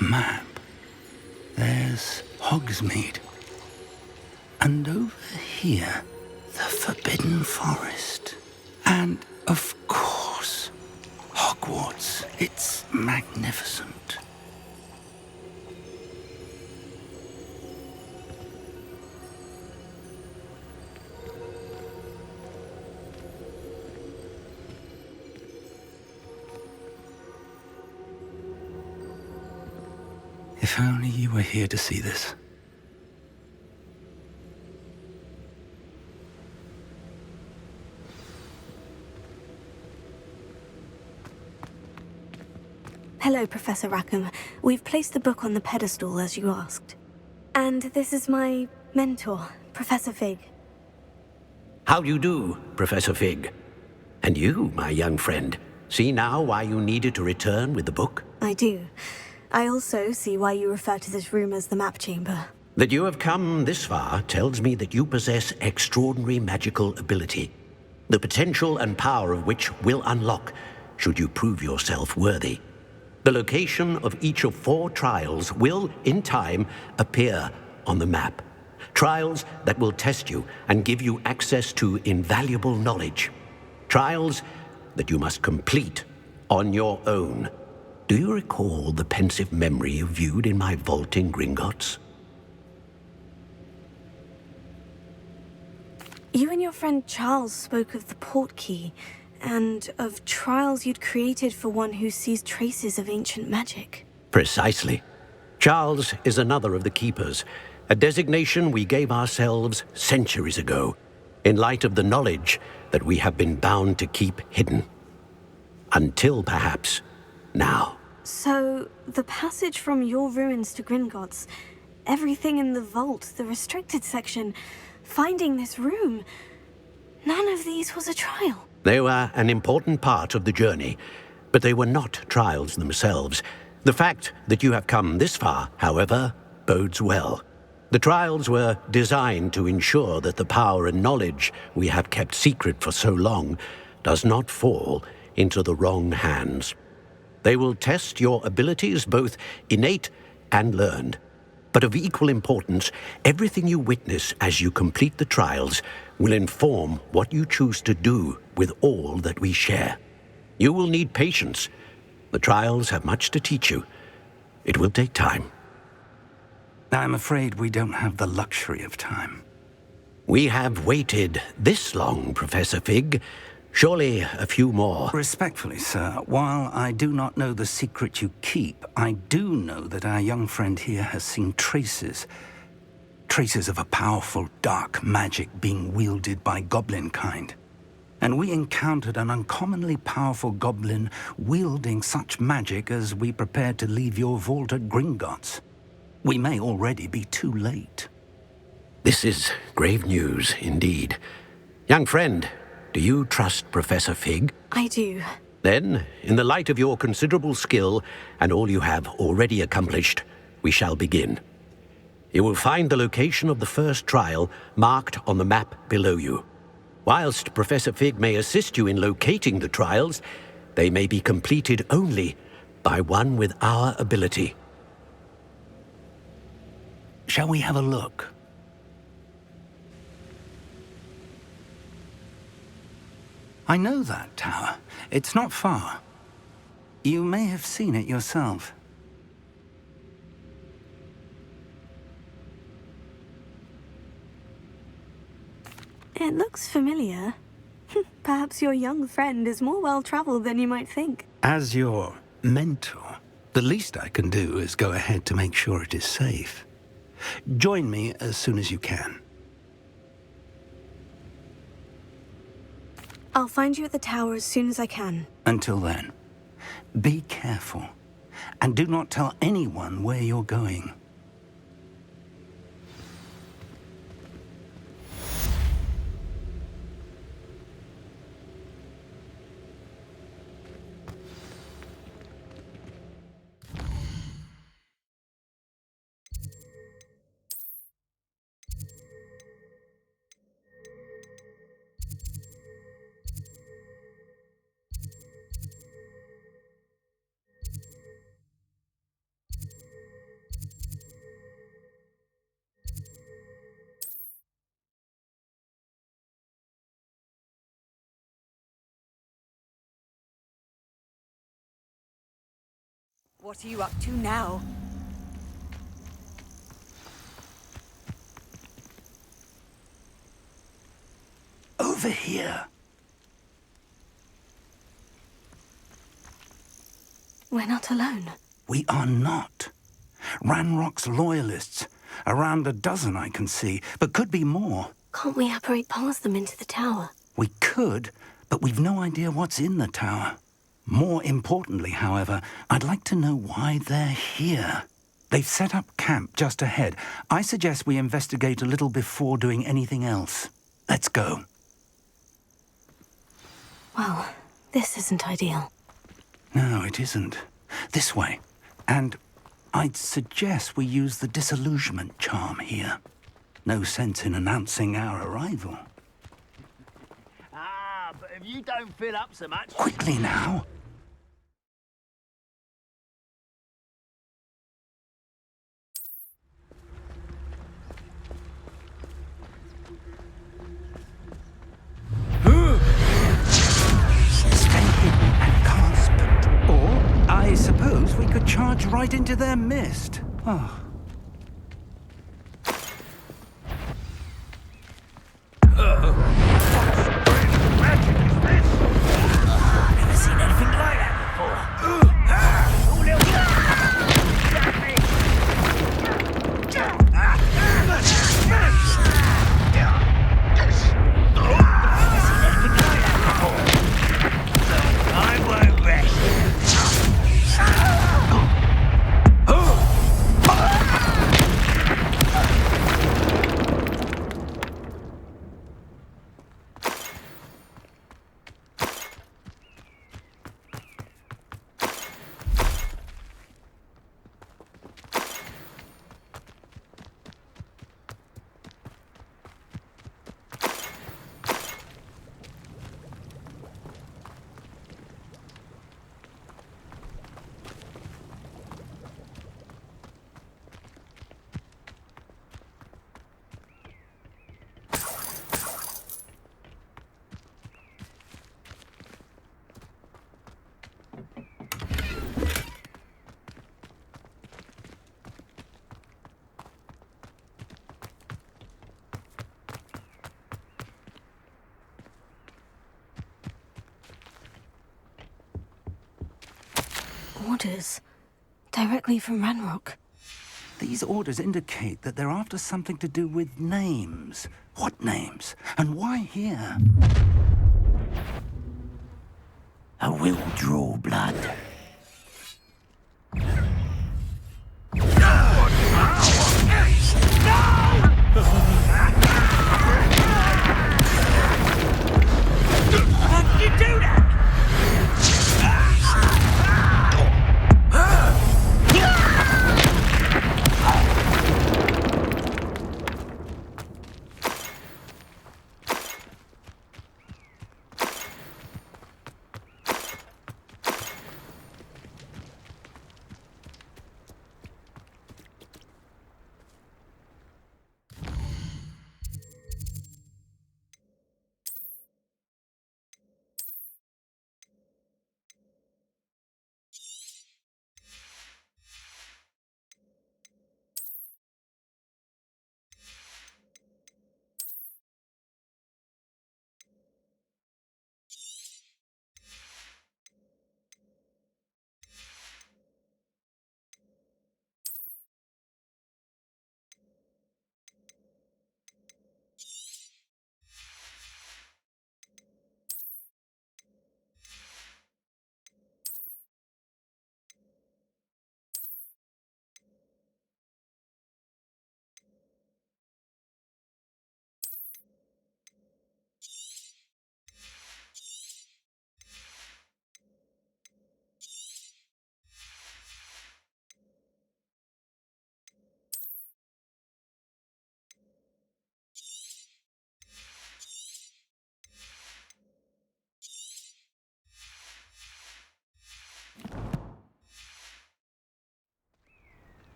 Map. There's Hogsmeade. And over here, the Forbidden Forest. And, of course, Hogwarts. It's magnificent. If only you were here to see this. Hello, Professor Rackham. We've placed the book on the pedestal as you asked. And this is my mentor, Professor Fig. How do you do, Professor Fig? And you, my young friend, see now why you needed to return with the book? I do. I also see why you refer to this room as the map chamber. That you have come this far tells me that you possess extraordinary magical ability, the potential and power of which will unlock should you prove yourself worthy. The location of each of 4 trials will, in time, appear on the map. Trials that will test you and give you access to invaluable knowledge. Trials that you must complete on your own. Do you recall the pensive memory you viewed in my vault in Gringotts? You and your friend Charles spoke of the portkey, and of trials you'd created for one who sees traces of ancient magic. Precisely. Charles is another of the Keepers, a designation we gave ourselves centuries ago, in light of the knowledge that we have been bound to keep hidden. Until, perhaps, now. So, the passage from your ruins to Gringotts, everything in the vault, the restricted section, finding this room, none of these was a trial. They were an important part of the journey, but they were not trials themselves. The fact that you have come this far, however, bodes well. The trials were designed to ensure that the power and knowledge we have kept secret for so long does not fall into the wrong hands. They will test your abilities, both innate and learned. But of equal importance, everything you witness as you complete the trials will inform what you choose to do with all that we share. You will need patience. The trials have much to teach you. It will take time. I'm afraid we don't have the luxury of time. We have waited this long, Professor Fig. Surely a few more. Respectfully, sir, while I do not know the secret you keep, I do know that our young friend here has seen traces of a powerful dark magic being wielded by goblin kind. And we encountered an uncommonly powerful goblin wielding such magic as we prepared to leave your vault at Gringotts. We may already be too late. This is grave news indeed. Young friend, do you trust Professor Fig? I do. Then, in the light of your considerable skill and all you have already accomplished, we shall begin. You will find the location of the first trial marked on the map below you. Whilst Professor Fig may assist you in locating the trials, they may be completed only by one with our ability. Shall we have a look? I know that tower. It's not far. You may have seen it yourself. It looks familiar. Perhaps your young friend is more well-traveled than you might think. As your mentor, the least I can do is go ahead to make sure it is safe. Join me as soon as you can. I'll find you at the tower as soon as I can. Until then, be careful, and do not tell anyone where you're going. What are you up to now? Over here. We're not alone. We are not. Ranrock's loyalists. Around a dozen I can see, but could be more. Can't we apparate past them into the tower? We could, but we've no idea what's in the tower. More importantly, however, I'd like to know why they're here. They've set up camp just ahead. I suggest we investigate a little before doing anything else. Let's go. Well, this isn't ideal. No, it isn't. This way. And I'd suggest we use the disillusionment charm here. No sense in announcing our arrival. Ah, but if you don't fill up so much... Quickly now. Stay hidden and cast. Or, I suppose we could charge right into their mist. Oh. Never seen anything like that before. I won't rest. Orders. Directly from Ranrock. These orders indicate that they're after something to do with names. What names? And why here? I will draw blood. How did you do that?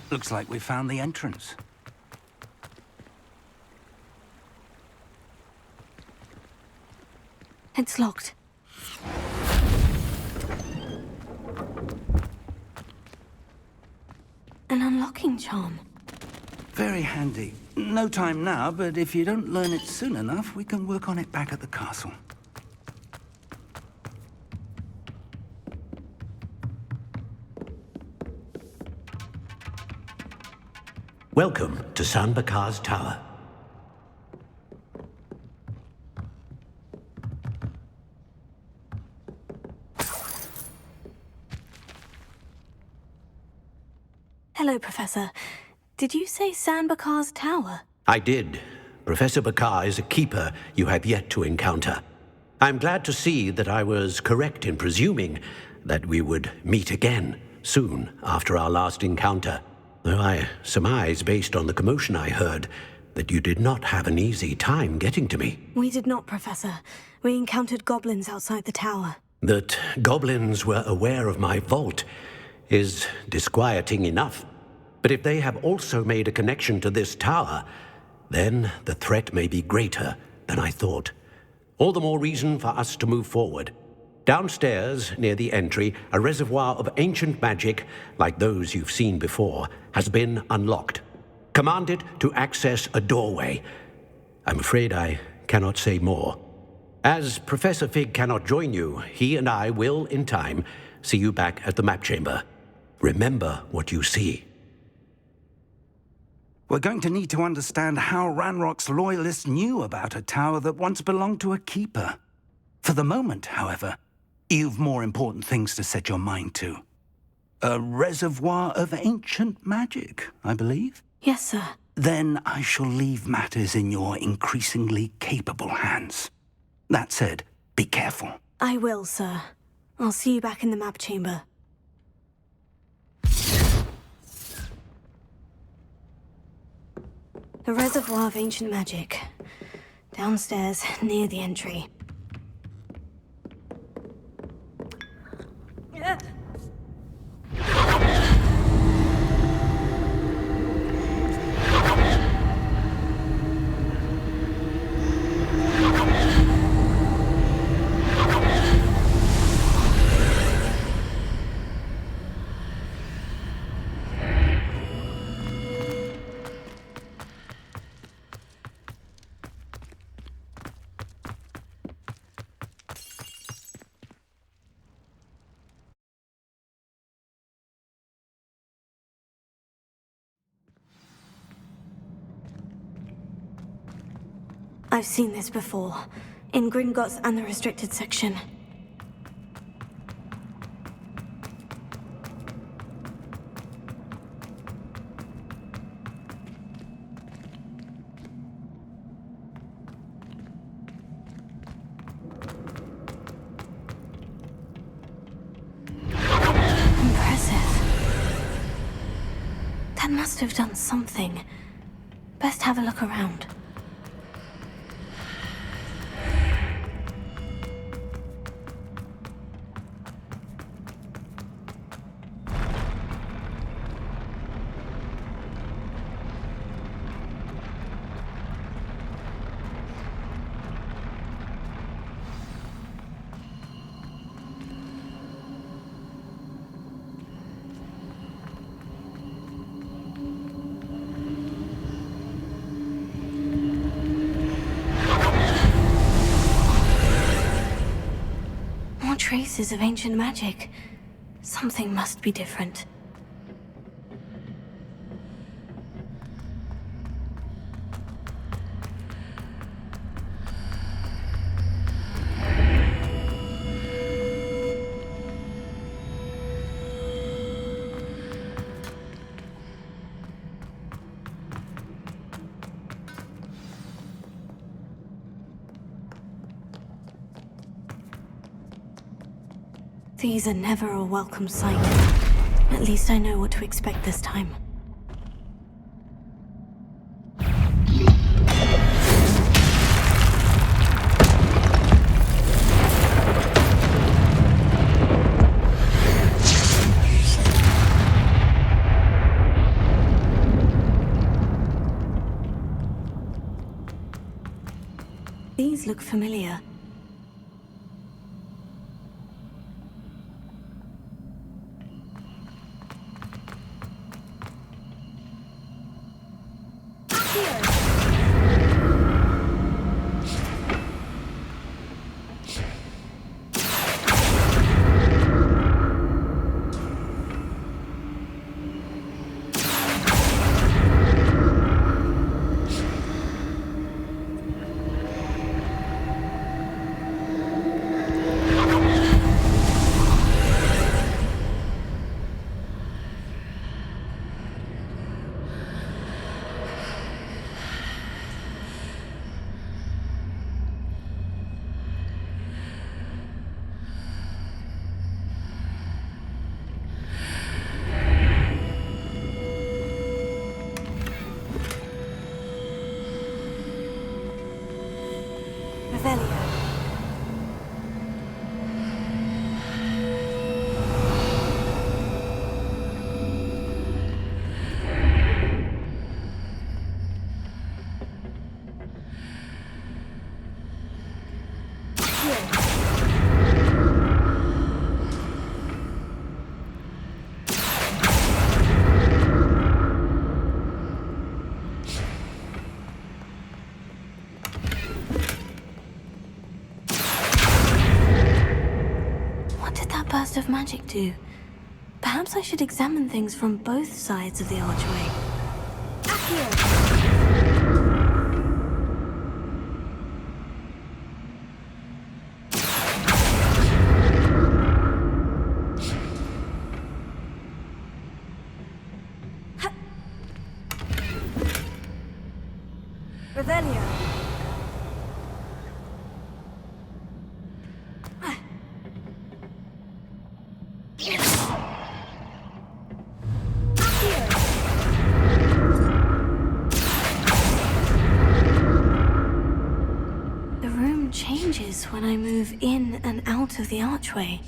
Looks like we found the entrance. It's locked. An unlocking charm. Very handy. No time now, but if you don't learn it soon enough, we can work on it back at the castle. Welcome to San Bakar's Tower. Hello, Professor. Did you say San Bakar's Tower? I did. Professor Bakar is a keeper you have yet to encounter. I'm glad to see that I was correct in presuming that we would meet again soon after our last encounter. Though I surmise, based on the commotion I heard, that you did not have an easy time getting to me. We did not, Professor. We encountered goblins outside the tower. That goblins were aware of my vault is disquieting enough. But if they have also made a connection to this tower, then the threat may be greater than I thought. All the more reason for us to move forward. Downstairs, near the entry, a reservoir of ancient magic, like those you've seen before, has been unlocked. Command it to access a doorway. I'm afraid I cannot say more. As Professor Fig cannot join you, he and I will, in time, see you back at the map chamber. Remember what you see. We're going to need to understand how Ranrock's loyalists knew about a tower that once belonged to a keeper. For the moment, however, you've more important things to set your mind to. A reservoir of ancient magic, I believe? Yes, sir. Then I shall leave matters in your increasingly capable hands. That said, be careful. I will, sir. I'll see you back in the map chamber. A reservoir of ancient magic. Downstairs, near the entry. I've seen this before, in Gringotts and the restricted section. Impressive. That must have done something. Best have a look around. Traces of ancient magic. Something must be different. These are never a welcome sight. At least I know what to expect this time. These look familiar. Revelio. Burst of magic do? Perhaps I should examine things from both sides of the archway. Revelio. Changes when I move in and out of the archway.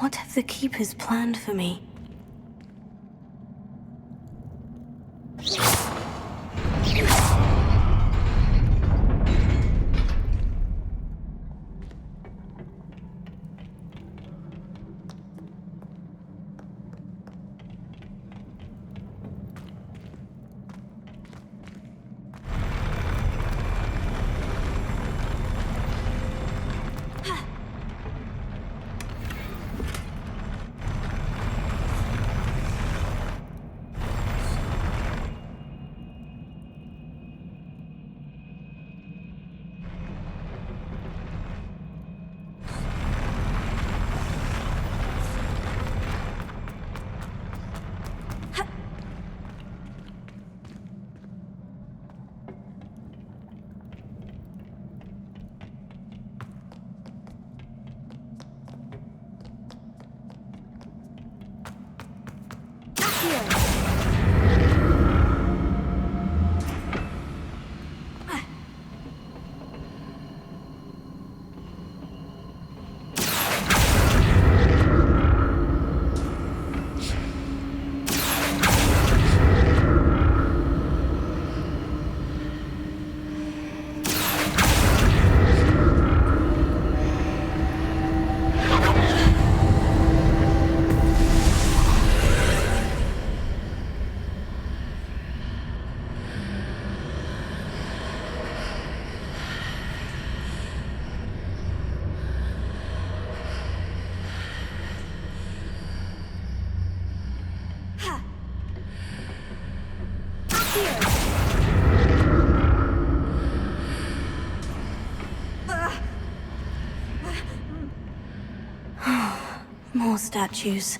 What have the Keepers planned for me? More statues.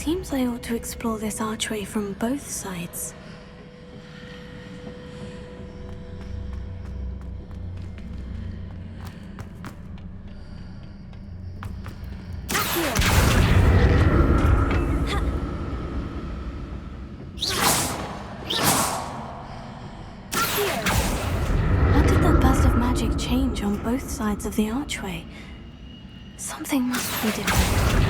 Seems I ought to explore this archway from both sides. What did that burst of magic change on both sides of the archway? Something must be different.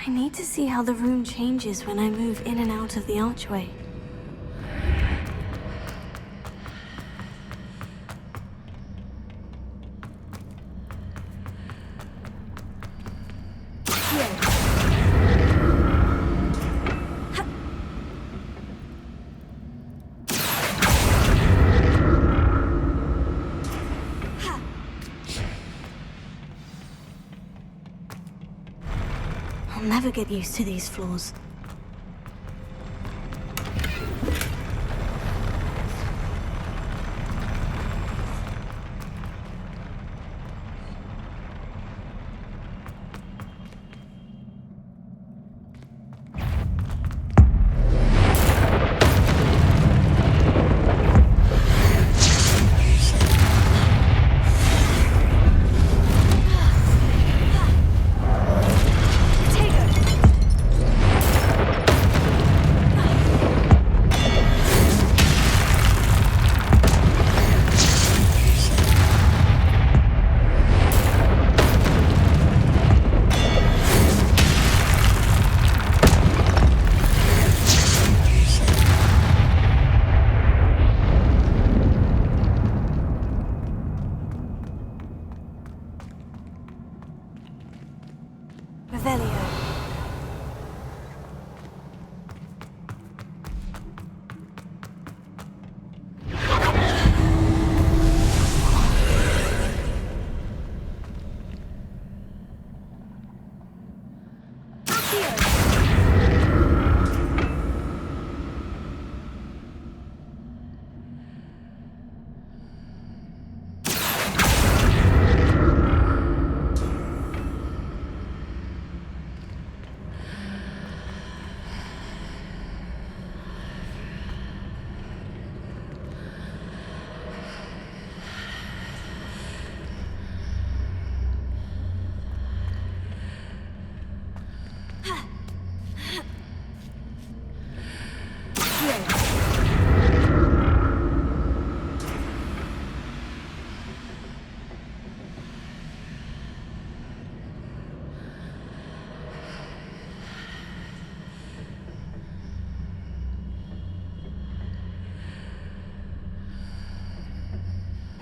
I need to see how the room changes when I move in and out of the archway. I'll never get used to these floors.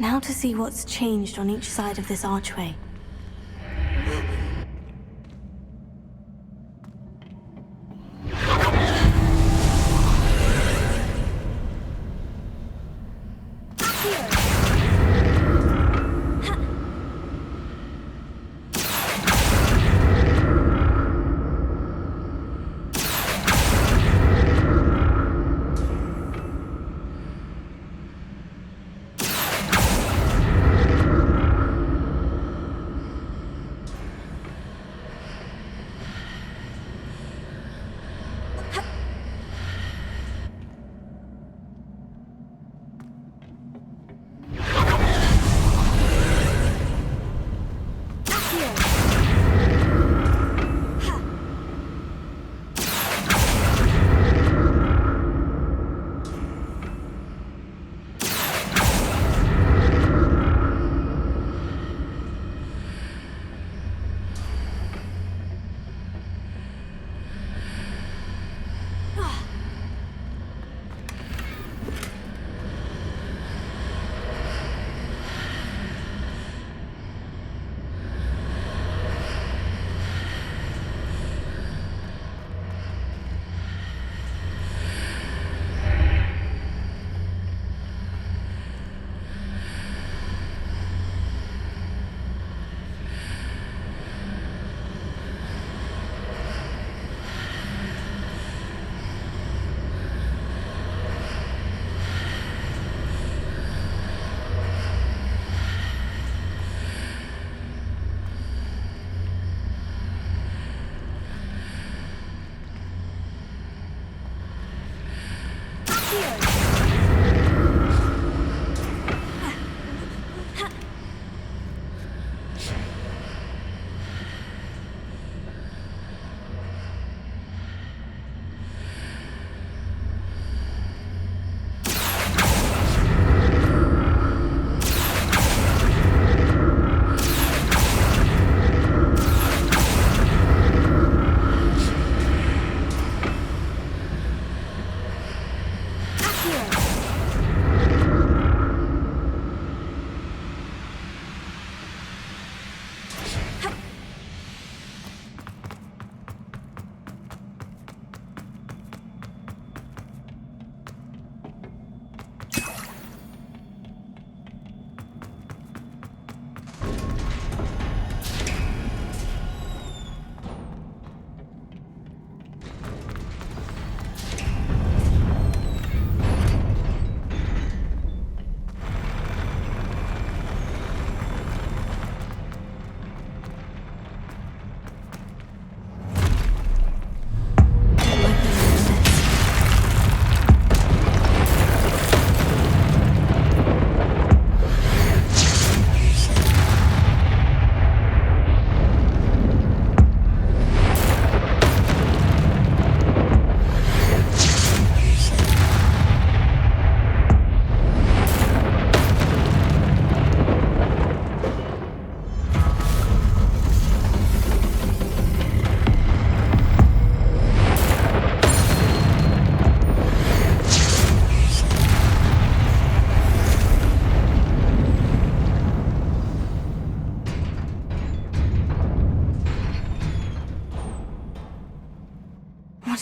Now to see what's changed on each side of this archway.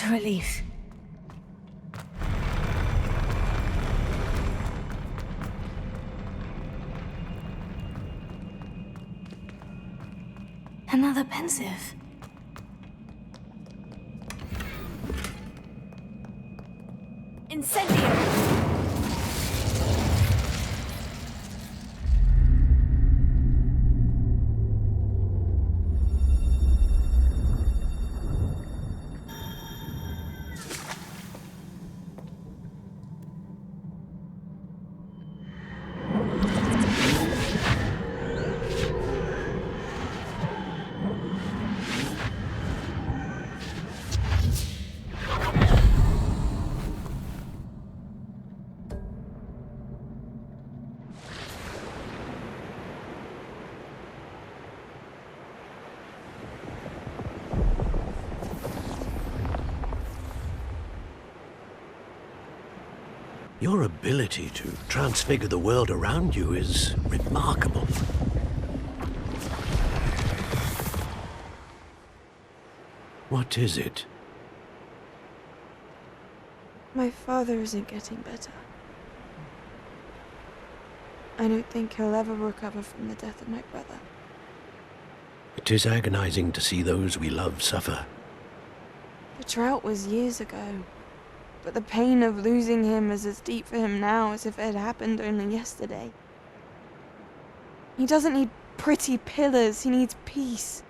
a relief. Another pensive. Incendio! Your ability to transfigure the world around you is remarkable. What is it? My father isn't getting better. I don't think he'll ever recover from the death of my brother. It is agonizing to see those we love suffer. The drought was years ago, but the pain of losing him is as deep for him now as if it had happened only yesterday. He doesn't need pretty pillars, he needs peace.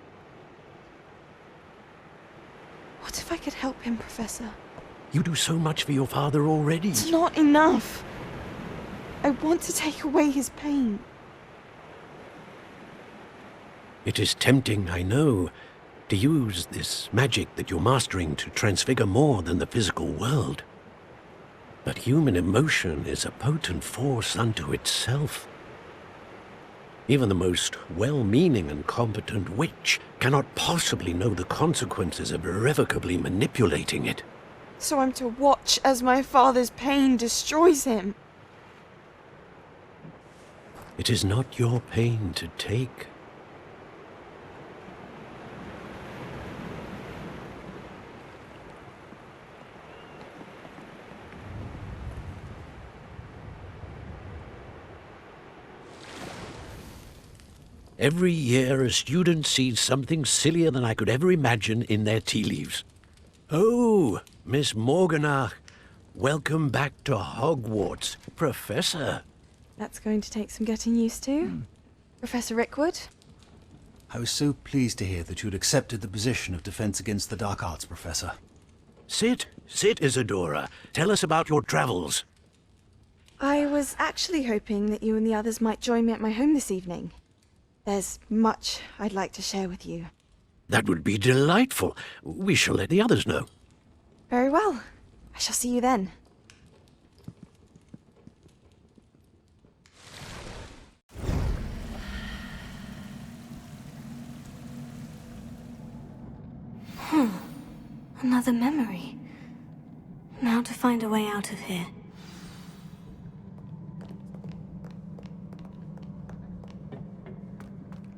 What if I could help him, Professor? You do so much for your father already. It's not enough. I want to take away his pain. It is tempting, I know, to use this magic that you're mastering to transfigure more than the physical world. But human emotion is a potent force unto itself. Even the most well-meaning and competent witch cannot possibly know the consequences of irrevocably manipulating it. So I'm to watch as my father's pain destroys him. It is not your pain to take. Every year, a student sees something sillier than I could ever imagine in their tea leaves. Oh, Miss Morganach, welcome back to Hogwarts, Professor. That's going to take some getting used to. Professor Rickwood? I was so pleased to hear that you'd accepted the position of Defense Against the Dark Arts, Professor. Sit, Isadora. Tell us about your travels. I was actually hoping that you and the others might join me at my home this evening. There's much I'd like to share with you. That would be delightful. We shall let the others know. Very well. I shall see you then. Another memory. Now to find a way out of here.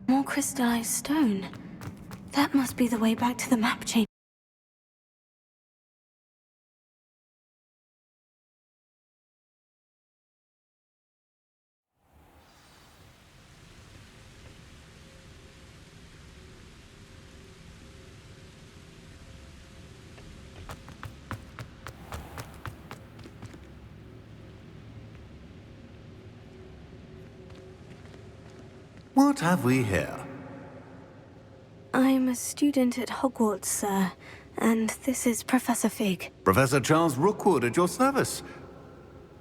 More crystallized stone. That must be the way back to the map chamber. What have we here? I'm a student at Hogwarts, sir, and this is Professor Fig. Professor Charles Rookwood at your service.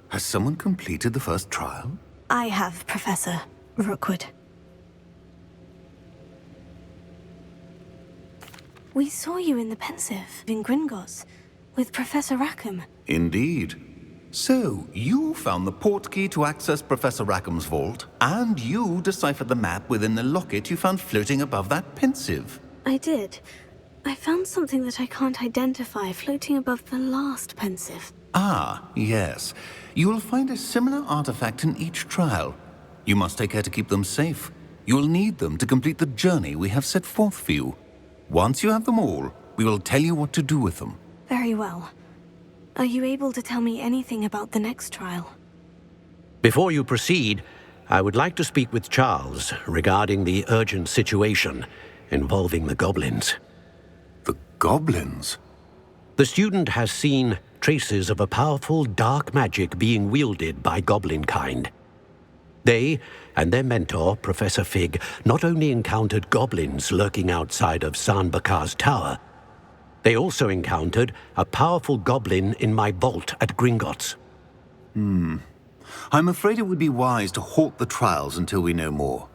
Has someone completed the first trial? I have, Professor Rookwood. We saw you in the Pensive, in Gringotts, with Professor Rackham. Indeed. So, you found the portkey to access Professor Rackham's vault, and you deciphered the map within the locket you found floating above that Pensive. I did. I found something that I can't identify floating above the last Pensive. Ah, yes. You will find a similar artifact in each trial. You must take care to keep them safe. You will need them to complete the journey we have set forth for you. Once you have them all, we will tell you what to do with them. Very well. Are you able to tell me anything about the next trial? Before you proceed, I would like to speak with Charles regarding the urgent situation involving the goblins. The goblins? The student has seen traces of a powerful dark magic being wielded by goblin kind. They and their mentor, Professor Fig, not only encountered goblins lurking outside of San Bakar's tower, they also encountered a powerful goblin in my vault at Gringotts. I'm afraid it would be wise to halt the trials until we know more.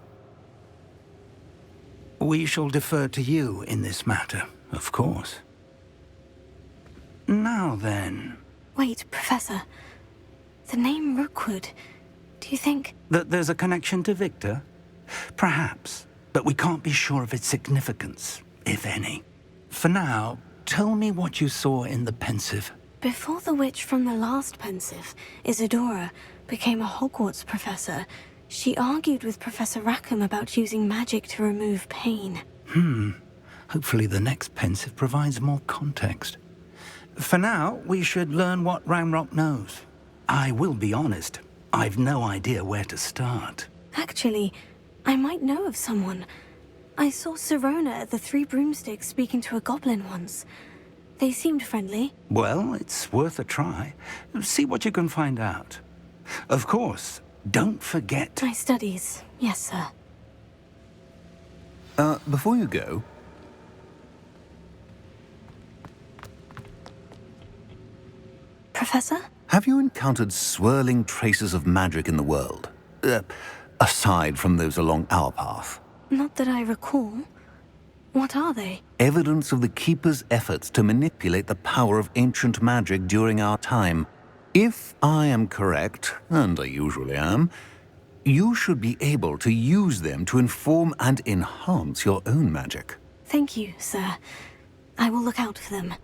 We shall defer to you in this matter, of course. Now then... Wait, Professor. The name Rookwood. Do you think... That there's a connection to Victor? Perhaps, but we can't be sure of its significance, if any. For now, tell me what you saw in the Pensive. Before the witch from the last Pensive, Isadora, became a Hogwarts professor, she argued with Professor Rackham about using magic to remove pain. Hopefully the next Pensive provides more context. For now, we should learn what Ranrock knows. I will be honest, I've no idea where to start. Actually, I might know of someone. I saw Sirona at the Three Broomsticks speaking to a goblin once. They seemed friendly. Well, it's worth a try. See what you can find out. Of course, don't forget... My studies, yes, sir. Before you go... Professor? Have you encountered swirling traces of magic in the world? Aside from those along our path? Not that I recall. What are they? Evidence of the Keeper's efforts to manipulate the power of ancient magic during our time. If I am correct, and I usually am, you should be able to use them to inform and enhance your own magic. Thank you, sir. I will look out for them.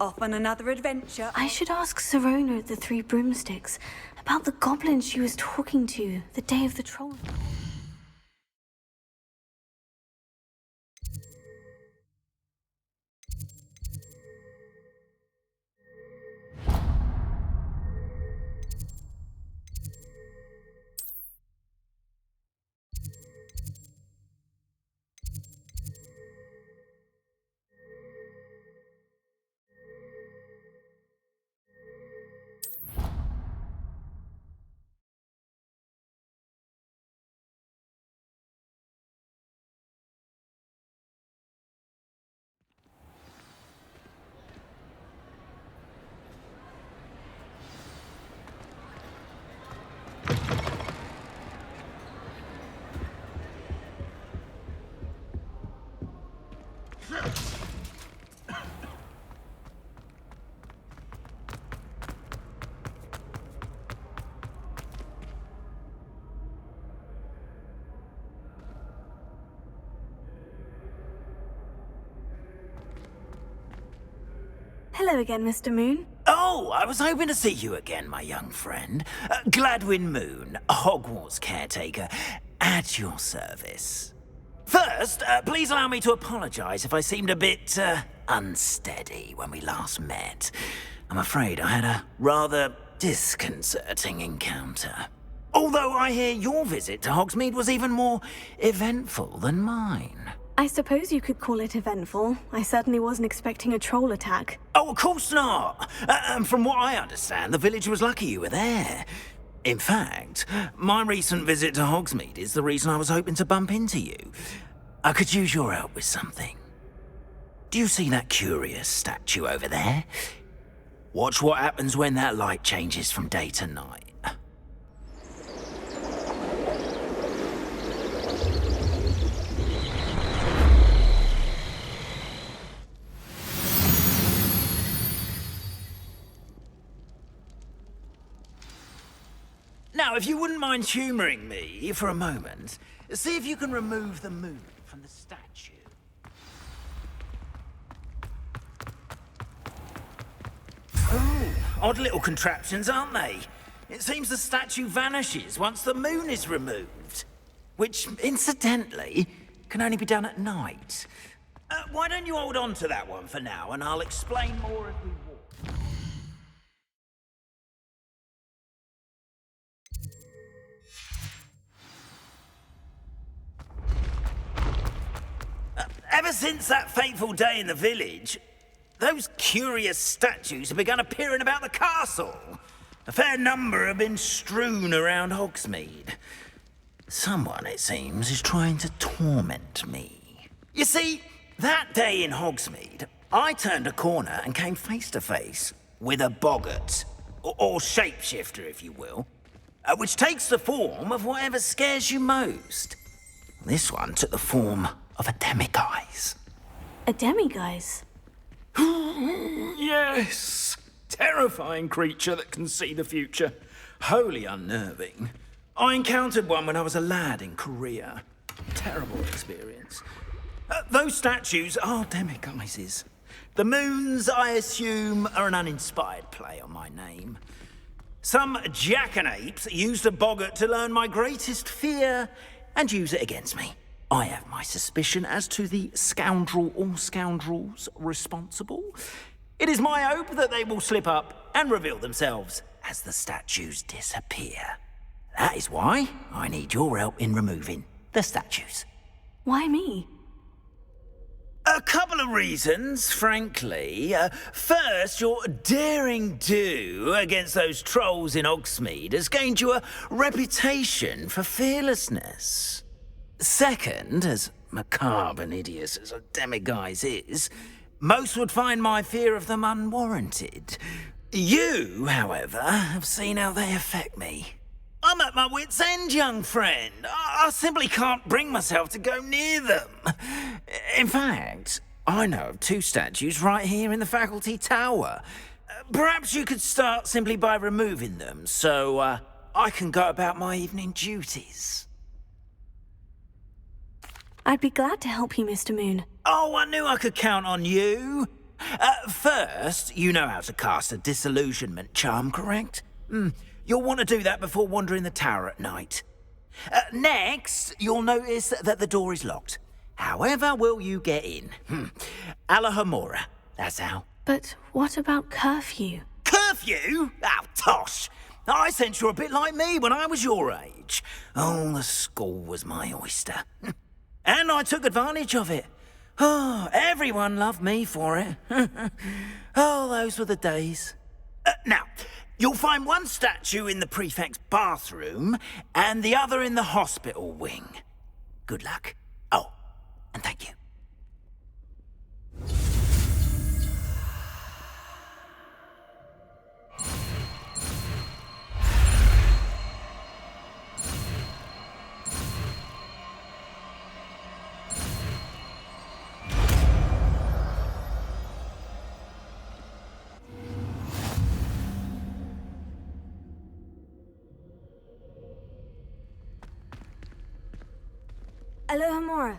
Off on another adventure. I should ask Sirona at the Three Broomsticks about the goblin she was talking to the day of the troll. Hello again, Mr. Moon. Oh, I was hoping to see you again, my young friend. Gladwin Moon, Hogwarts caretaker, at your service. First, please allow me to apologize if I seemed a bit, unsteady when we last met. I'm afraid I had a rather disconcerting encounter. Although I hear your visit to Hogsmeade was even more eventful than mine. I suppose you could call it eventful. I certainly wasn't expecting a troll attack. Oh, of course not! And from what I understand, the village was lucky you were there. In fact, my recent visit to Hogsmeade is the reason I was hoping to bump into you. I could use your help with something. Do you see that curious statue over there? Watch what happens when that light changes from day to night. Now, if you wouldn't mind humouring me for a moment, see if you can remove the moon from the statue. Oh, odd little contraptions, aren't they? It seems the statue vanishes once the moon is removed. Which, incidentally, can only be done at night. Why don't you hold on to that one for now, and I'll explain more as we walk. Ever since that fateful day in the village, those curious statues have begun appearing about the castle. A fair number have been strewn around Hogsmeade. Someone, it seems, is trying to torment me. You see, that day in Hogsmeade, I turned a corner and came face to face with a boggart, or shapeshifter, if you will, which takes the form of whatever scares you most. This one took the form of a demiguise. A demiguise? Yes! Terrifying creature that can see the future. Wholly unnerving. I encountered one when I was a lad in Korea. Terrible experience. Those statues are demiguises. The moons, I assume, are an uninspired play on my name. Some jackanapes used a boggart to learn my greatest fear and use it against me. I have my suspicion as to the scoundrel or scoundrels responsible. It is my hope that they will slip up and reveal themselves as the statues disappear. That is why I need your help in removing the statues. Why me? A couple of reasons, frankly. First, your daring do against those trolls in Hogsmeade has gained you a reputation for fearlessness. Second, as macabre and hideous as a demiguise is, most would find my fear of them unwarranted. You, however, have seen how they affect me. I'm at my wit's end, young friend. I simply can't bring myself to go near them. In fact, I know of 2 statues right here in the faculty tower. Perhaps you could start simply by removing them, so I can go about my evening duties. I'd be glad to help you, Mr. Moon. Oh, I knew I could count on you. First, you know how to cast a disillusionment charm, correct? You'll want to do that before wandering the tower at night. Next, you'll notice that the door is locked. However will you get in? Alahomora, that's how. But what about curfew? Curfew? Oh, tosh! I sense you're a bit like me when I was your age. Oh, the school was my oyster. And I took advantage of it. Oh, everyone loved me for it. Oh, those were the days. Now, you'll find one statue in the prefect's bathroom and the other in the hospital wing. Good luck. Oh, and thank you. Alohomora.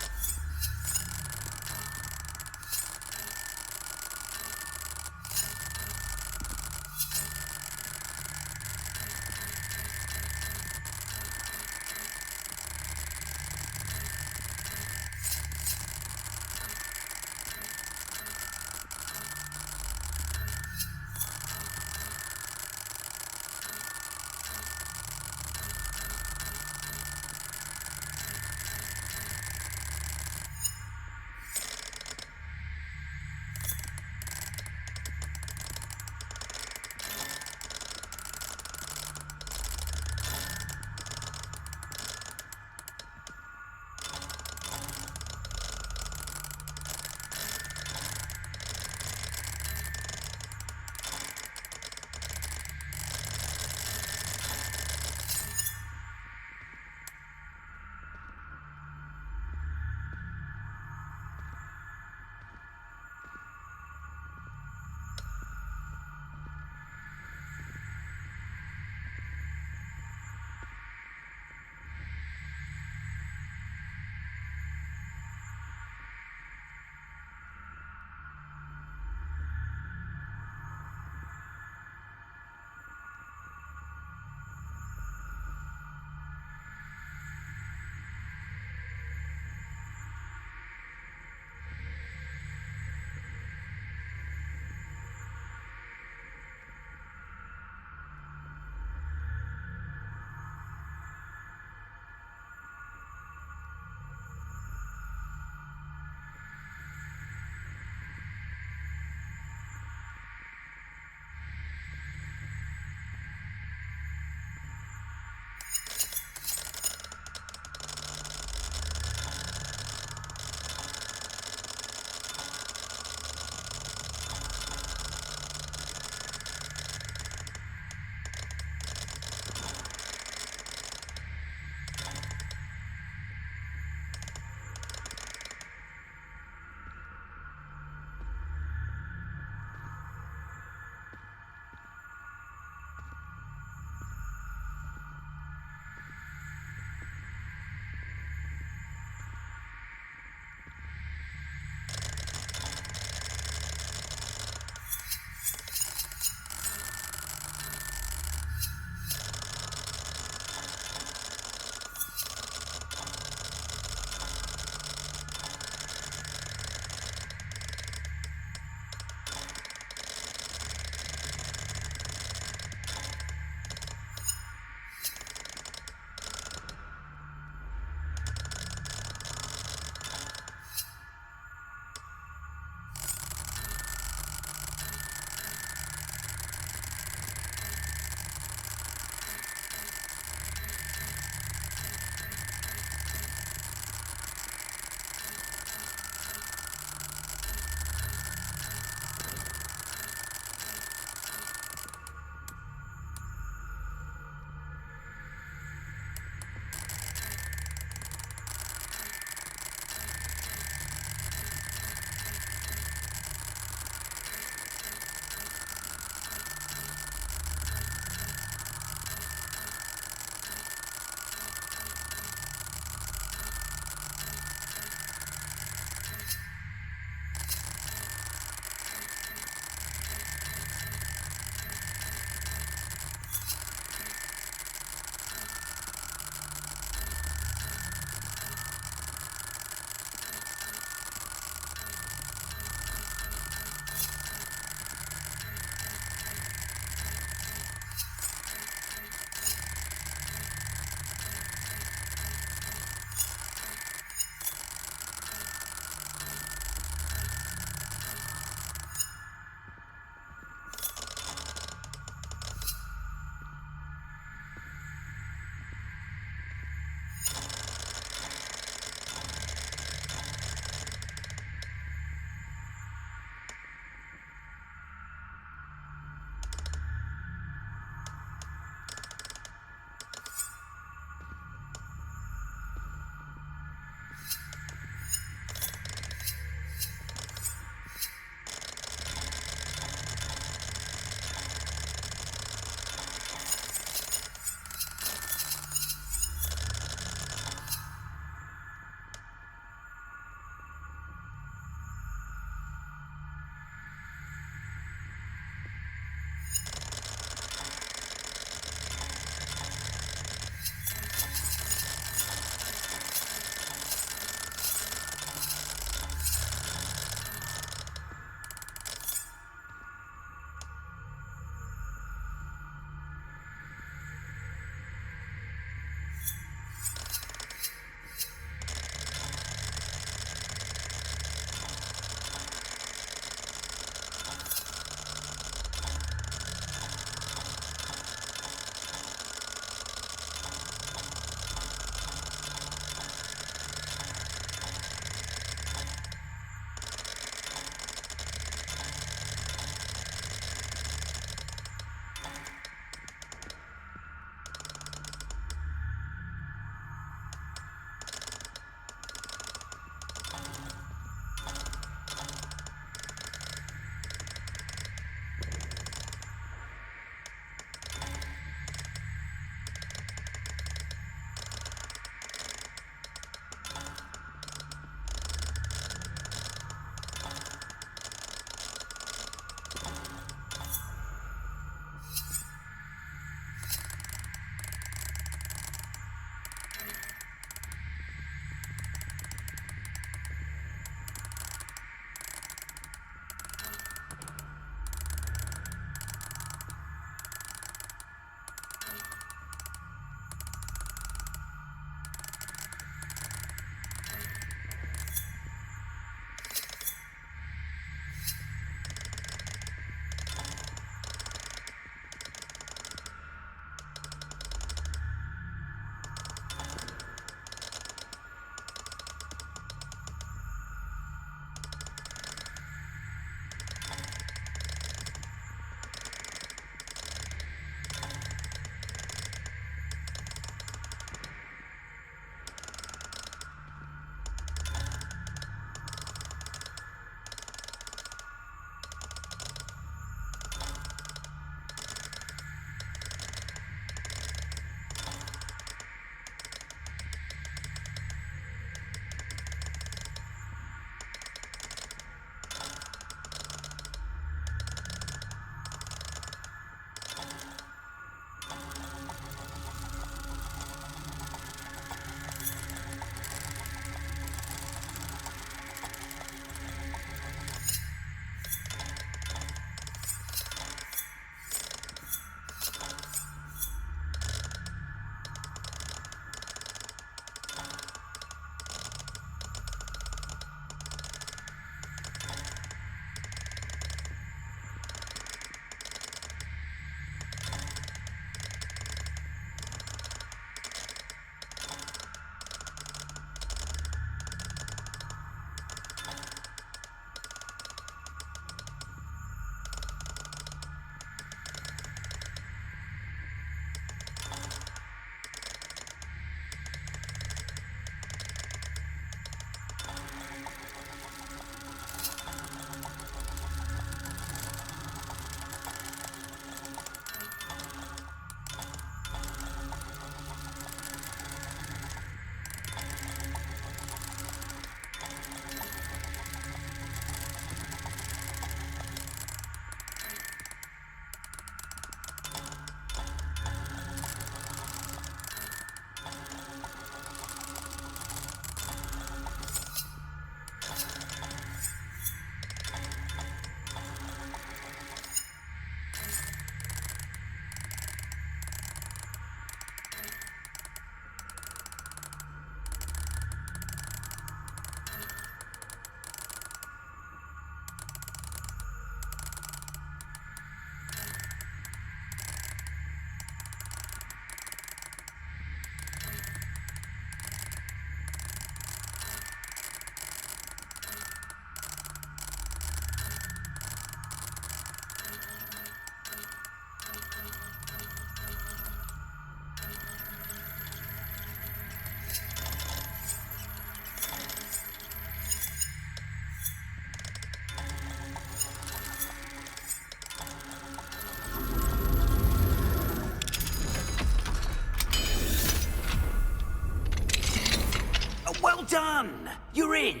Well done! You're in.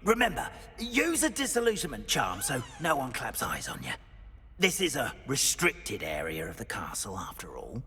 Remember, use a disillusionment charm so no one claps eyes on you. This is a restricted area of the castle, after all.